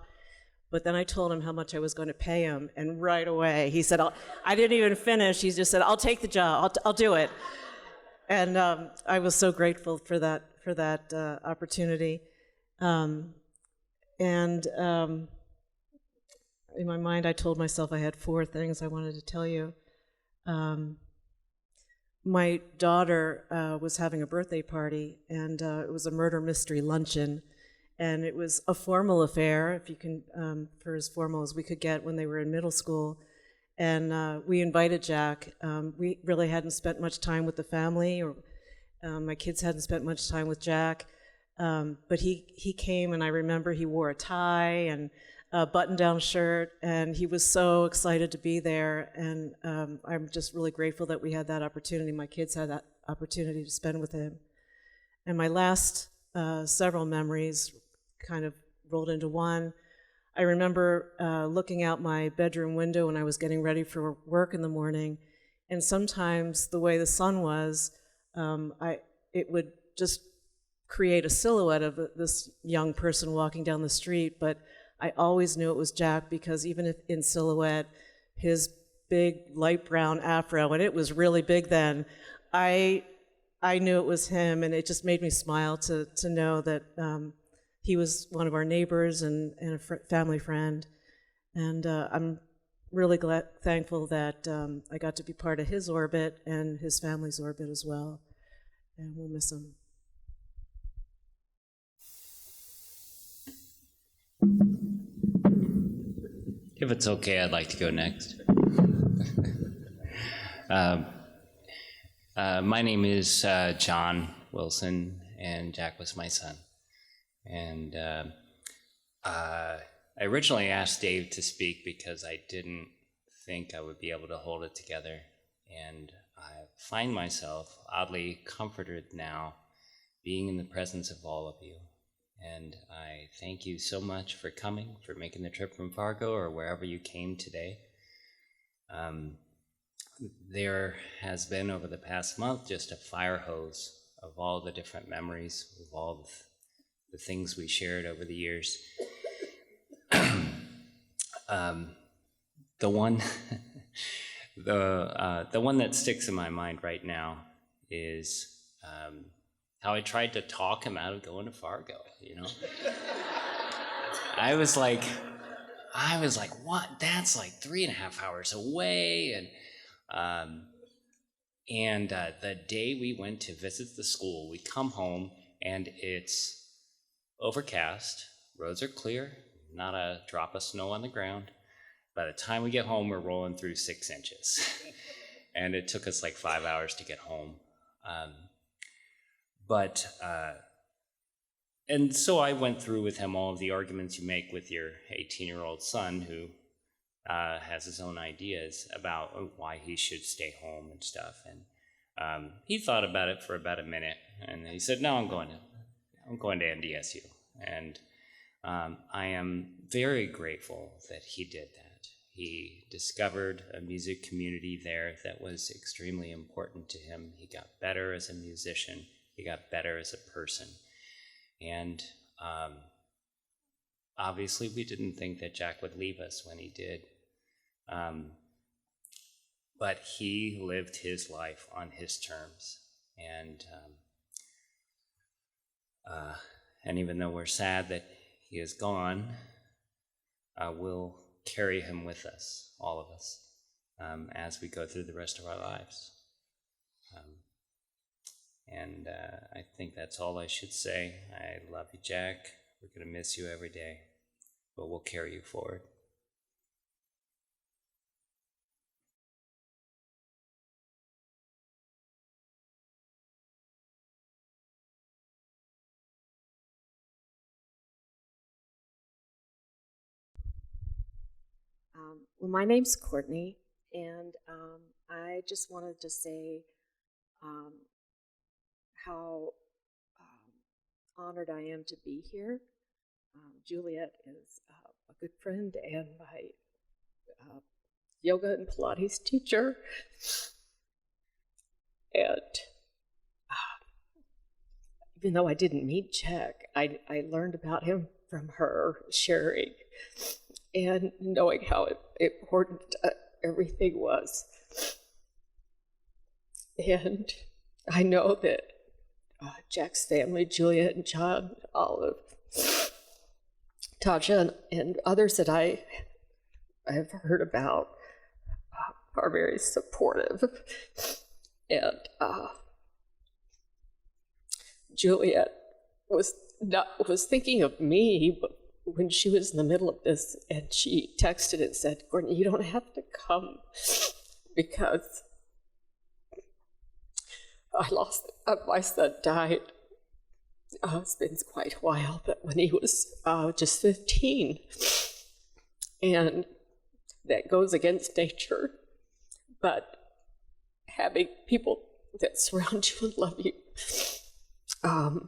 But then I told him how much I was going to pay him. And right away, he said, I didn't even finish. He just said, I'll take the job. I'll do it. And I was so grateful for that opportunity. In my mind, I told myself I had 4 things I wanted to tell you. My daughter was having a birthday party, and it was a murder mystery luncheon, and it was a formal affair, if you can, for as formal as we could get when they were in middle school. And we invited Jack. We really hadn't spent much time with the family, or my kids hadn't spent much time with Jack. But he came, and I remember he wore a tie and a button-down shirt, and he was so excited to be there. And I'm just really grateful that we had that opportunity. My kids had that opportunity to spend with him. And my last several memories kind of rolled into one. I remember looking out my bedroom window when I was getting ready for work in the morning, and sometimes the way the sun was, it would just create a silhouette of this young person walking down the street, but I always knew it was Jack, because even if in silhouette, his big light brown afro, and it was really big then, I knew it was him, and it just made me smile to know that he was one of our neighbors and a family friend. And I'm really thankful that I got to be part of his orbit and his family's orbit as well. And we'll miss him. If it's okay, I'd like to go next. My name is John Wilson, and Jack was my son. And I originally asked Dave to speak because I didn't think I would be able to hold it together. And I find myself oddly comforted now being in the presence of all of you. And I thank you so much for coming, for making the trip from Fargo or wherever you came today. There has been over the past month just a fire hose of all the different memories, of all the things we shared over the years. The one that sticks in my mind right now is how I tried to talk him out of going to Fargo, you know? I was like, what? That's like 3.5 hours away. And the day we went to visit the school, we come home and it's overcast, roads are clear, not a drop of snow on the ground. By the time we get home, we're rolling through 6 inches. And it took us like 5 hours to get home. And so I went through with him all of the arguments you make with your 18-year-old son who has his own ideas about why he should stay home and stuff. And he thought about it for about a minute, and he said, no, I'm going to NDSU. And I am very grateful that he did that. He discovered a music community there that was extremely important to him. He got better as a musician. He got better as a person. And obviously we didn't think that Jack would leave us when he did. But he lived his life on his terms. And even though we're sad that he is gone, we'll carry him with us, all of us, as we go through the rest of our lives. I think that's all I should say. I love you, Jack. We're going to miss you every day, but we'll carry you forward. Well, my name's Courtney, and I just wanted to say how honored I am to be here. Juliet is a good friend and my yoga and Pilates teacher. And even though I didn't meet Jack, I learned about him from her sharing and knowing how important everything was. And I know that Jack's family, Juliet and John, Olive, Katasha, and others that I have heard about are very supportive. And Juliet was thinking of me when she was in the middle of this, and she texted and said, "Gordon, you don't have to come because I lost, my son died. It's been quite a while, but when he was just 15, and that goes against nature, but having people that surround you and love you, and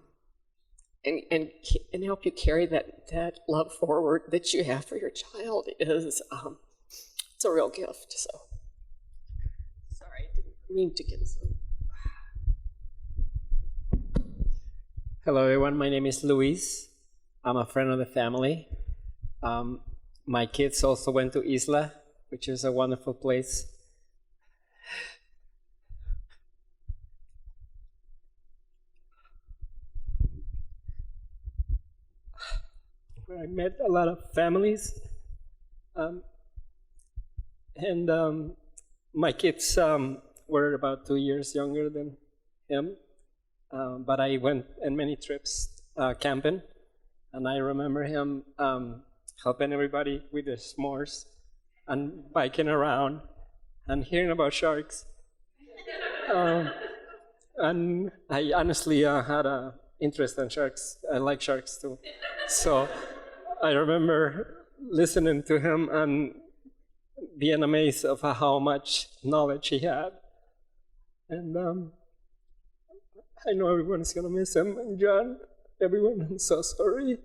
help you carry that love forward that you have for your child is it's a real gift." So sorry, I didn't mean to get so. Hello everyone, my name is Luis. I'm a friend of the family. My kids also went to Isla, which is a wonderful place. Where I met a lot of families. My kids were about 2 years younger than him. But I went on many trips camping, and I remember him helping everybody with their s'mores and biking around and hearing about sharks. And I honestly had an interest in sharks. I like sharks too. So I remember listening to him and being amazed of how much knowledge he had. And I know everyone's gonna miss him, and John, everyone, I'm so sorry.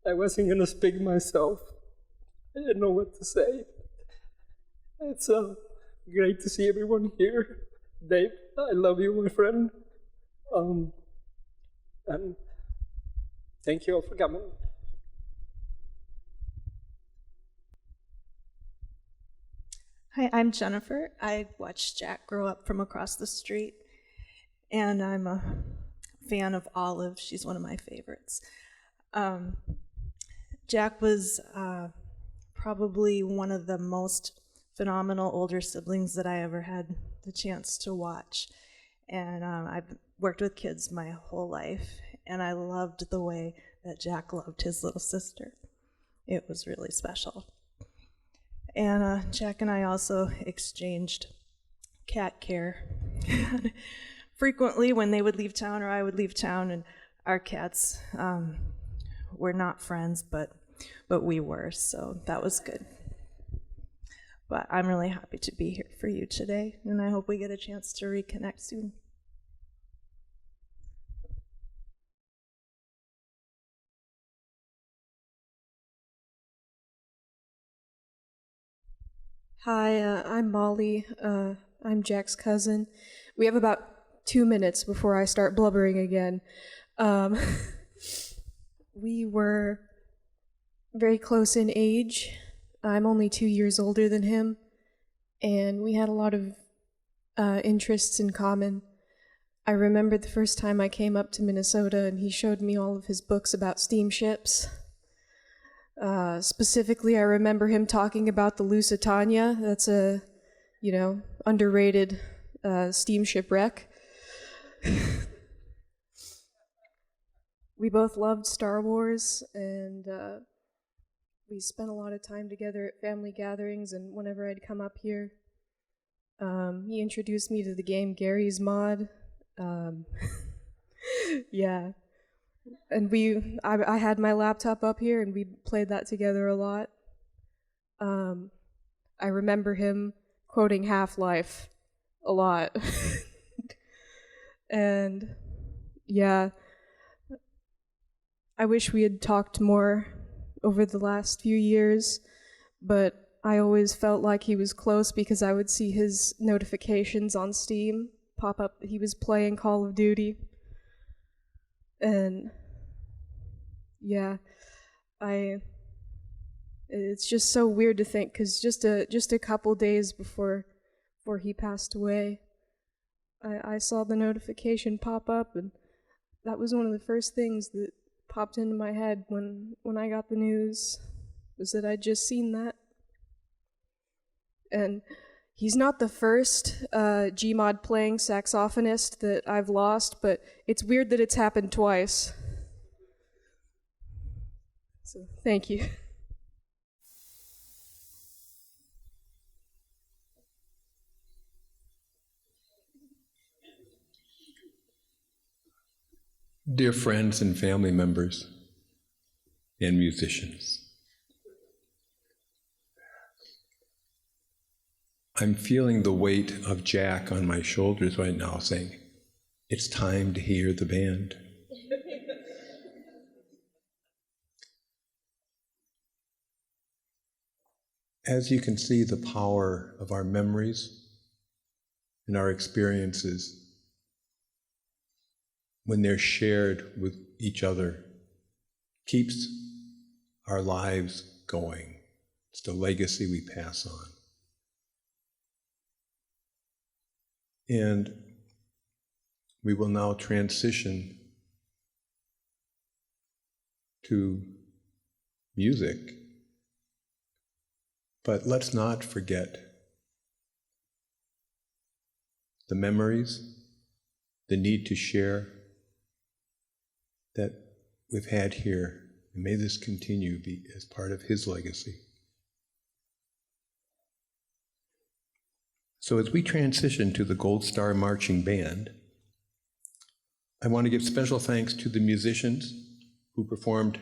I wasn't gonna speak myself. I didn't know what to say. It's great to see everyone here. Dave, I love you, my friend. And thank you all for coming. Hi, I'm Jennifer. I watched Jack grow up from across the street, and I'm a fan of Olive. She's one of my favorites. Jack was probably one of the most phenomenal older siblings that I ever had the chance to watch. And I've worked with kids my whole life, and I loved the way that Jack loved his little sister. It was really special. And Jack and I also exchanged cat care. Frequently when they would leave town or I would leave town, and our cats were not friends, but we were, so that was good. But I'm really happy to be here for you today, and I hope we get a chance to reconnect soon. Hi, I'm Molly. I'm Jack's cousin. We have about 2 minutes before I start blubbering again. We were very close in age. I'm only 2 years older than him, and we had a lot of interests in common. I remember the first time I came up to Minnesota and he showed me all of his books about steamships. Specifically, I remember him talking about the Lusitania. That's a, underrated steamship wreck. We both loved Star Wars, and we spent a lot of time together at family gatherings and whenever I'd come up here. He introduced me to the game Gary's Mod. Yeah. And I had my laptop up here and we played that together a lot. I remember him quoting Half-Life a lot. And yeah, I wish we had talked more over the last few years, but I always felt like he was close because I would see his notifications on Steam pop up that he was playing Call of Duty. And yeah, it's just so weird to think, because just a couple days before he passed away, I saw the notification pop up, and that was one of the first things that popped into my head when I got the news, was that I'd just seen that. And he's not the first Gmod playing saxophonist that I've lost, but it's weird that it's happened twice. So thank you. Dear friends and family members and musicians, I'm feeling the weight of Jack on my shoulders right now, saying, it's time to hear the band. As you can see, the power of our memories and our experiences, when they're shared with each other, keeps our lives going. It's the legacy we pass on. And we will now transition to music. But let's not forget the memories, the need to share that we've had here, and may this continue be as part of his legacy. So as we transition to the Gold Star Marching Band, I want to give special thanks to the musicians who performed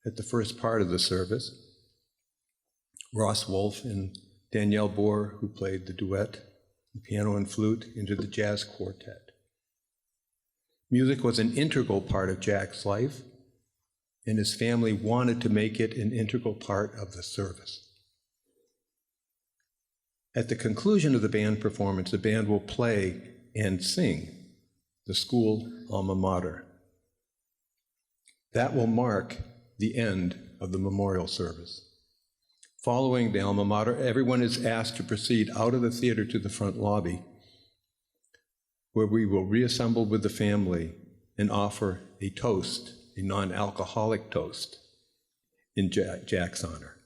at the first part of the service, Ross Wolf and Danielle Bohr, who played the duet, the piano and flute, into the jazz quartet. Music was an integral part of Jack's life, and his family wanted to make it an integral part of the service. At the conclusion of the band performance, the band will play and sing the school alma mater. That will mark the end of the memorial service. Following the alma mater, everyone is asked to proceed out of the theater to the front lobby, where we will reassemble with the family and offer a toast, a non-alcoholic toast, in Jack's honor.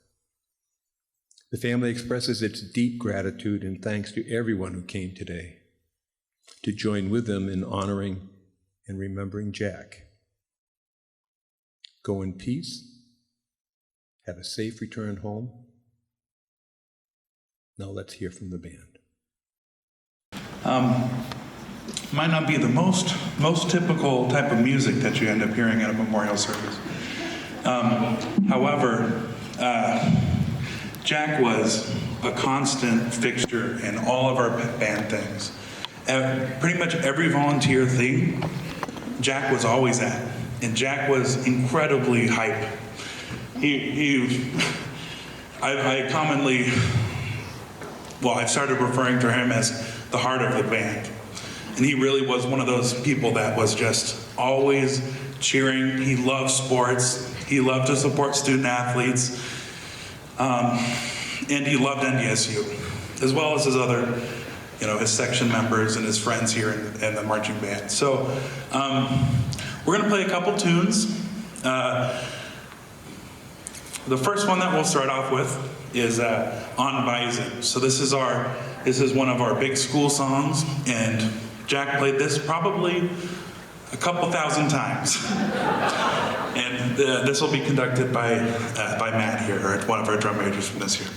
The family expresses its deep gratitude and thanks to everyone who came today to join with them in honoring and remembering Jack. Go in peace. Have a safe return home. Now let's hear from the band. Might not be the most typical type of music that you end up hearing at a memorial service. However, Jack was a constant fixture in all of our band things. Pretty much every volunteer thing, Jack was always at. And Jack was incredibly hype. I commonly, I've started referring to him as the heart of the band. And he really was one of those people that was just always cheering. He loved sports. He loved to support student athletes. And he loved NDSU, as well as his other, his section members and his friends here in the marching band. So we're gonna play a couple tunes. The first one that we'll start off with is On Bison. So this is one of our big school songs, and Jack played this probably a couple thousand times. And this will be conducted by Matt here, or one of our drum majors from this year.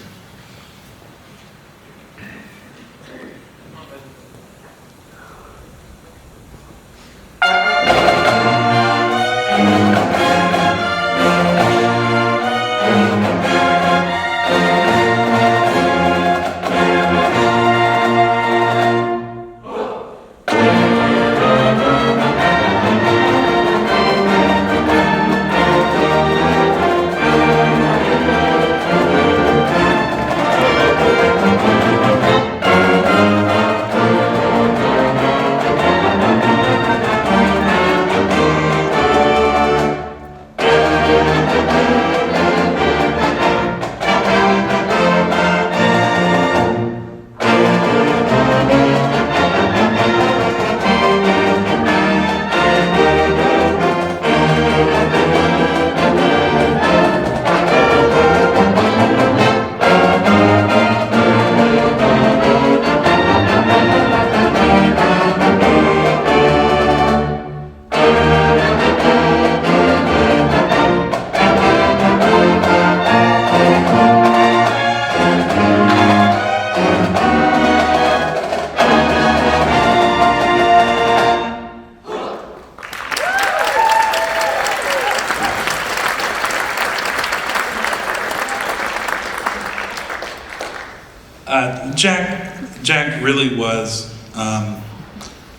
Jack really was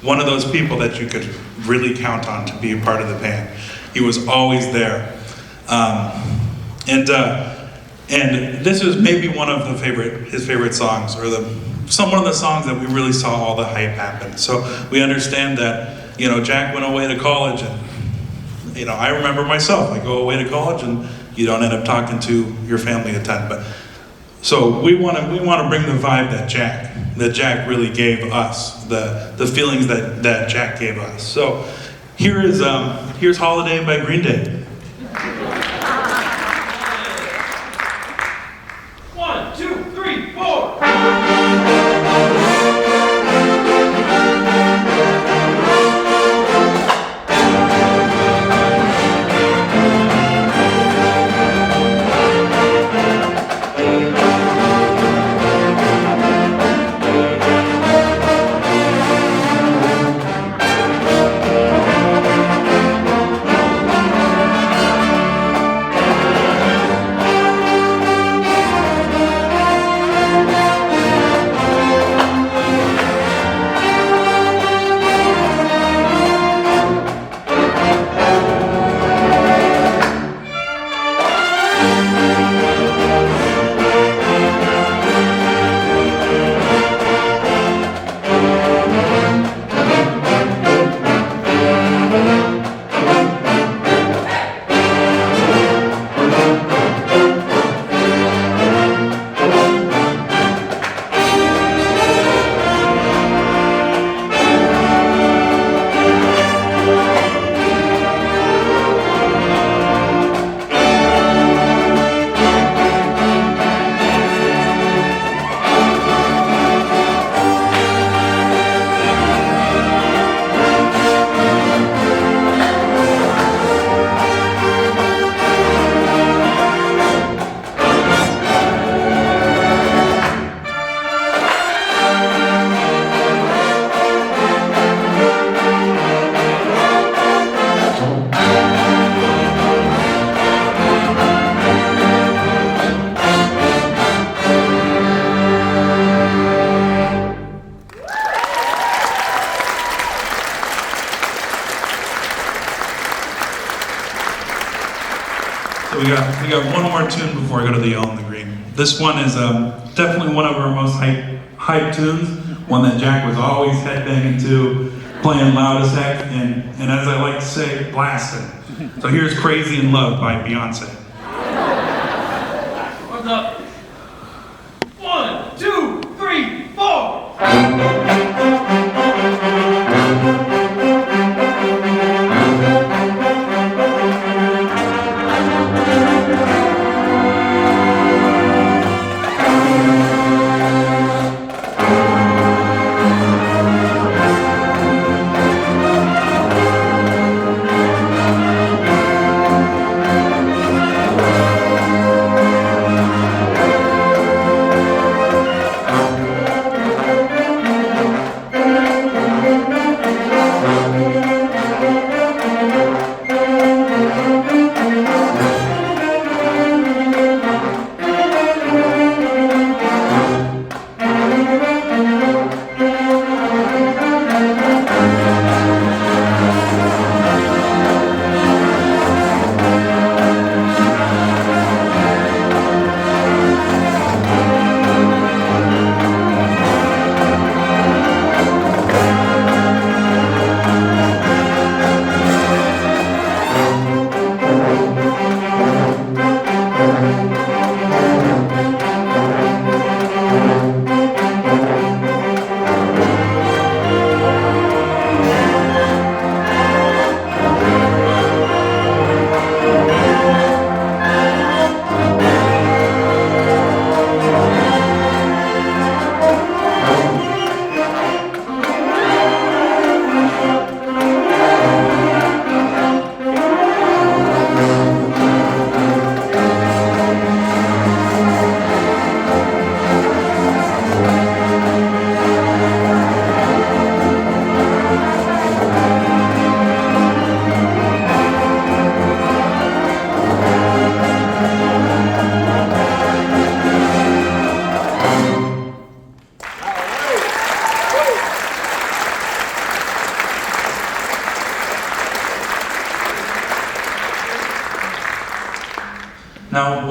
one of those people that you could really count on to be a part of the band. He was always there. And this is maybe one of his favorite songs, or one of the songs that we really saw all the hype happen. So we understand that, Jack went away to college, and, I remember myself, I go away to college and you don't end up talking to your family a ton. But so we want to bring the vibe that Jack really gave us, the feelings that Jack gave us. So here's Holiday by Green Day. 1, 2, 3, 4. We got one more tune before I go to the Yell in the Green. This one is definitely one of our most hype tunes, one that Jack was always headbanging to, playing loud as heck, and as I like to say, blasting. So here's Crazy in Love by Beyonce. What's up? 1, 2, 3, 4.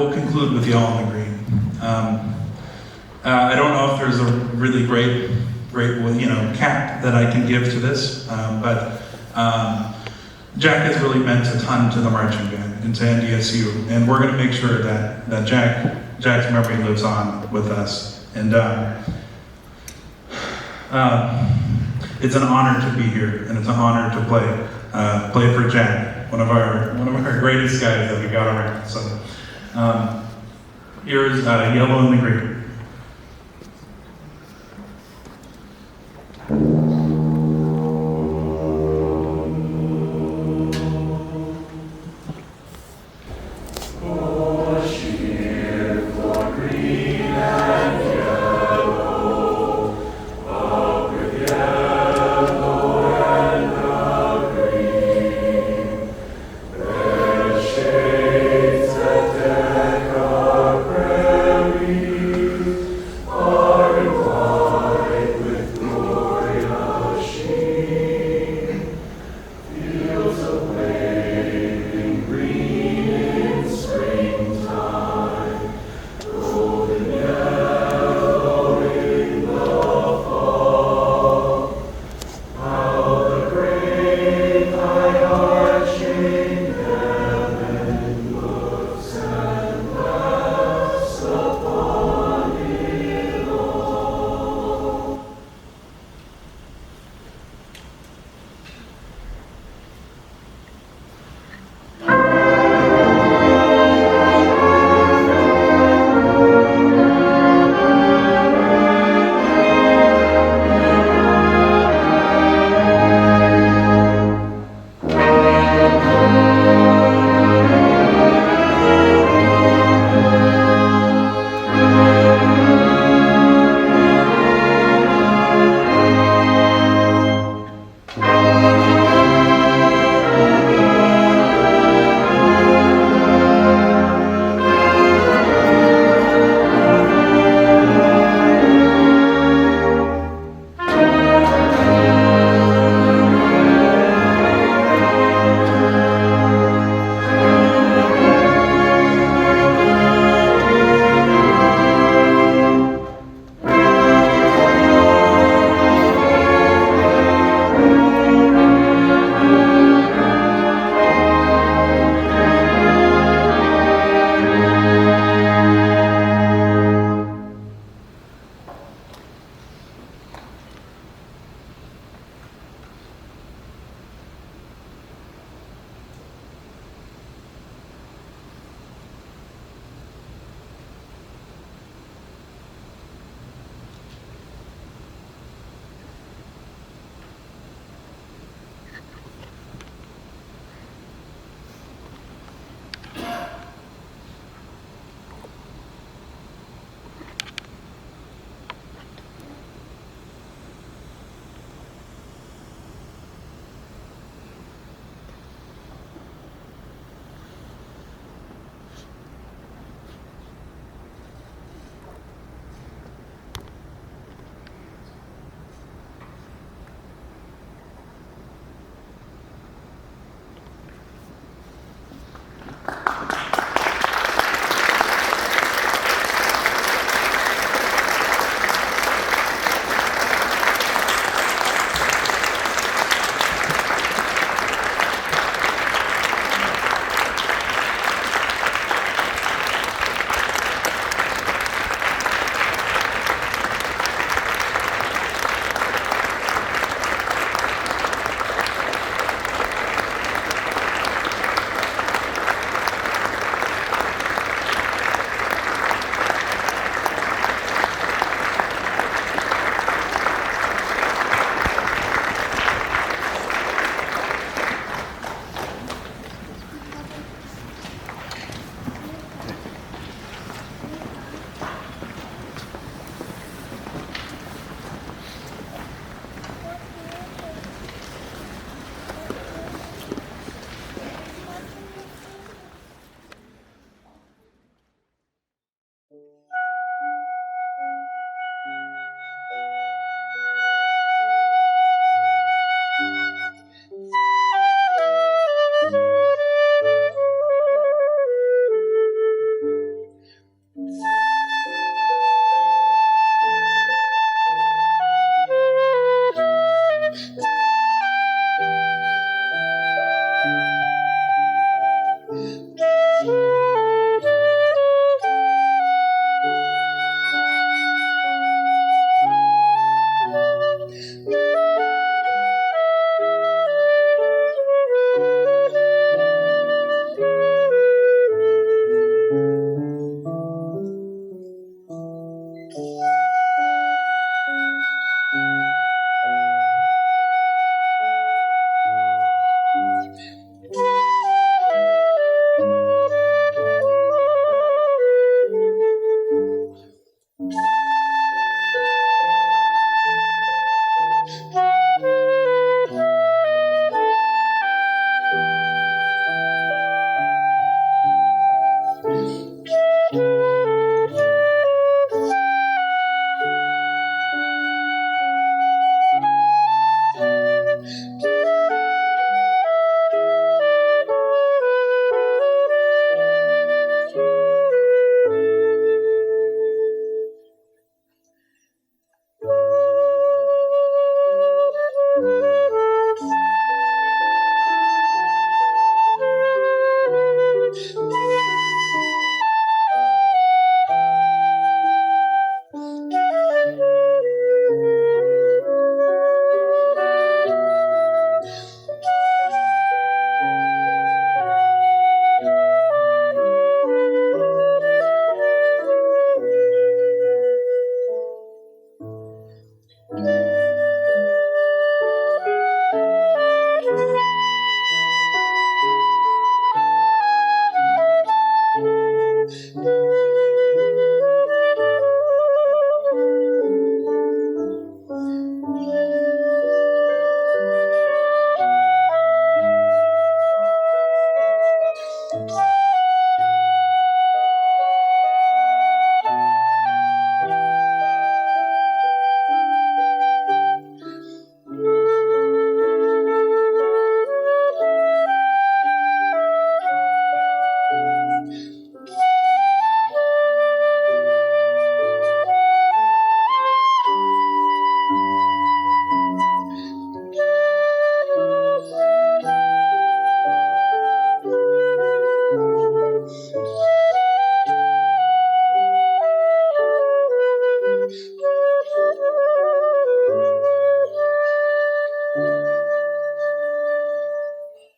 we'll conclude with y'all in the green. I don't know if there's a really great cap that I can give to this, but Jack has really meant a ton to the marching band and to NDSU, and we're going to make sure that Jack's memory lives on with us. And it's an honor to be here, and it's an honor to play for Jack, one of our greatest guys that we got around. So here's Yellow in the Green.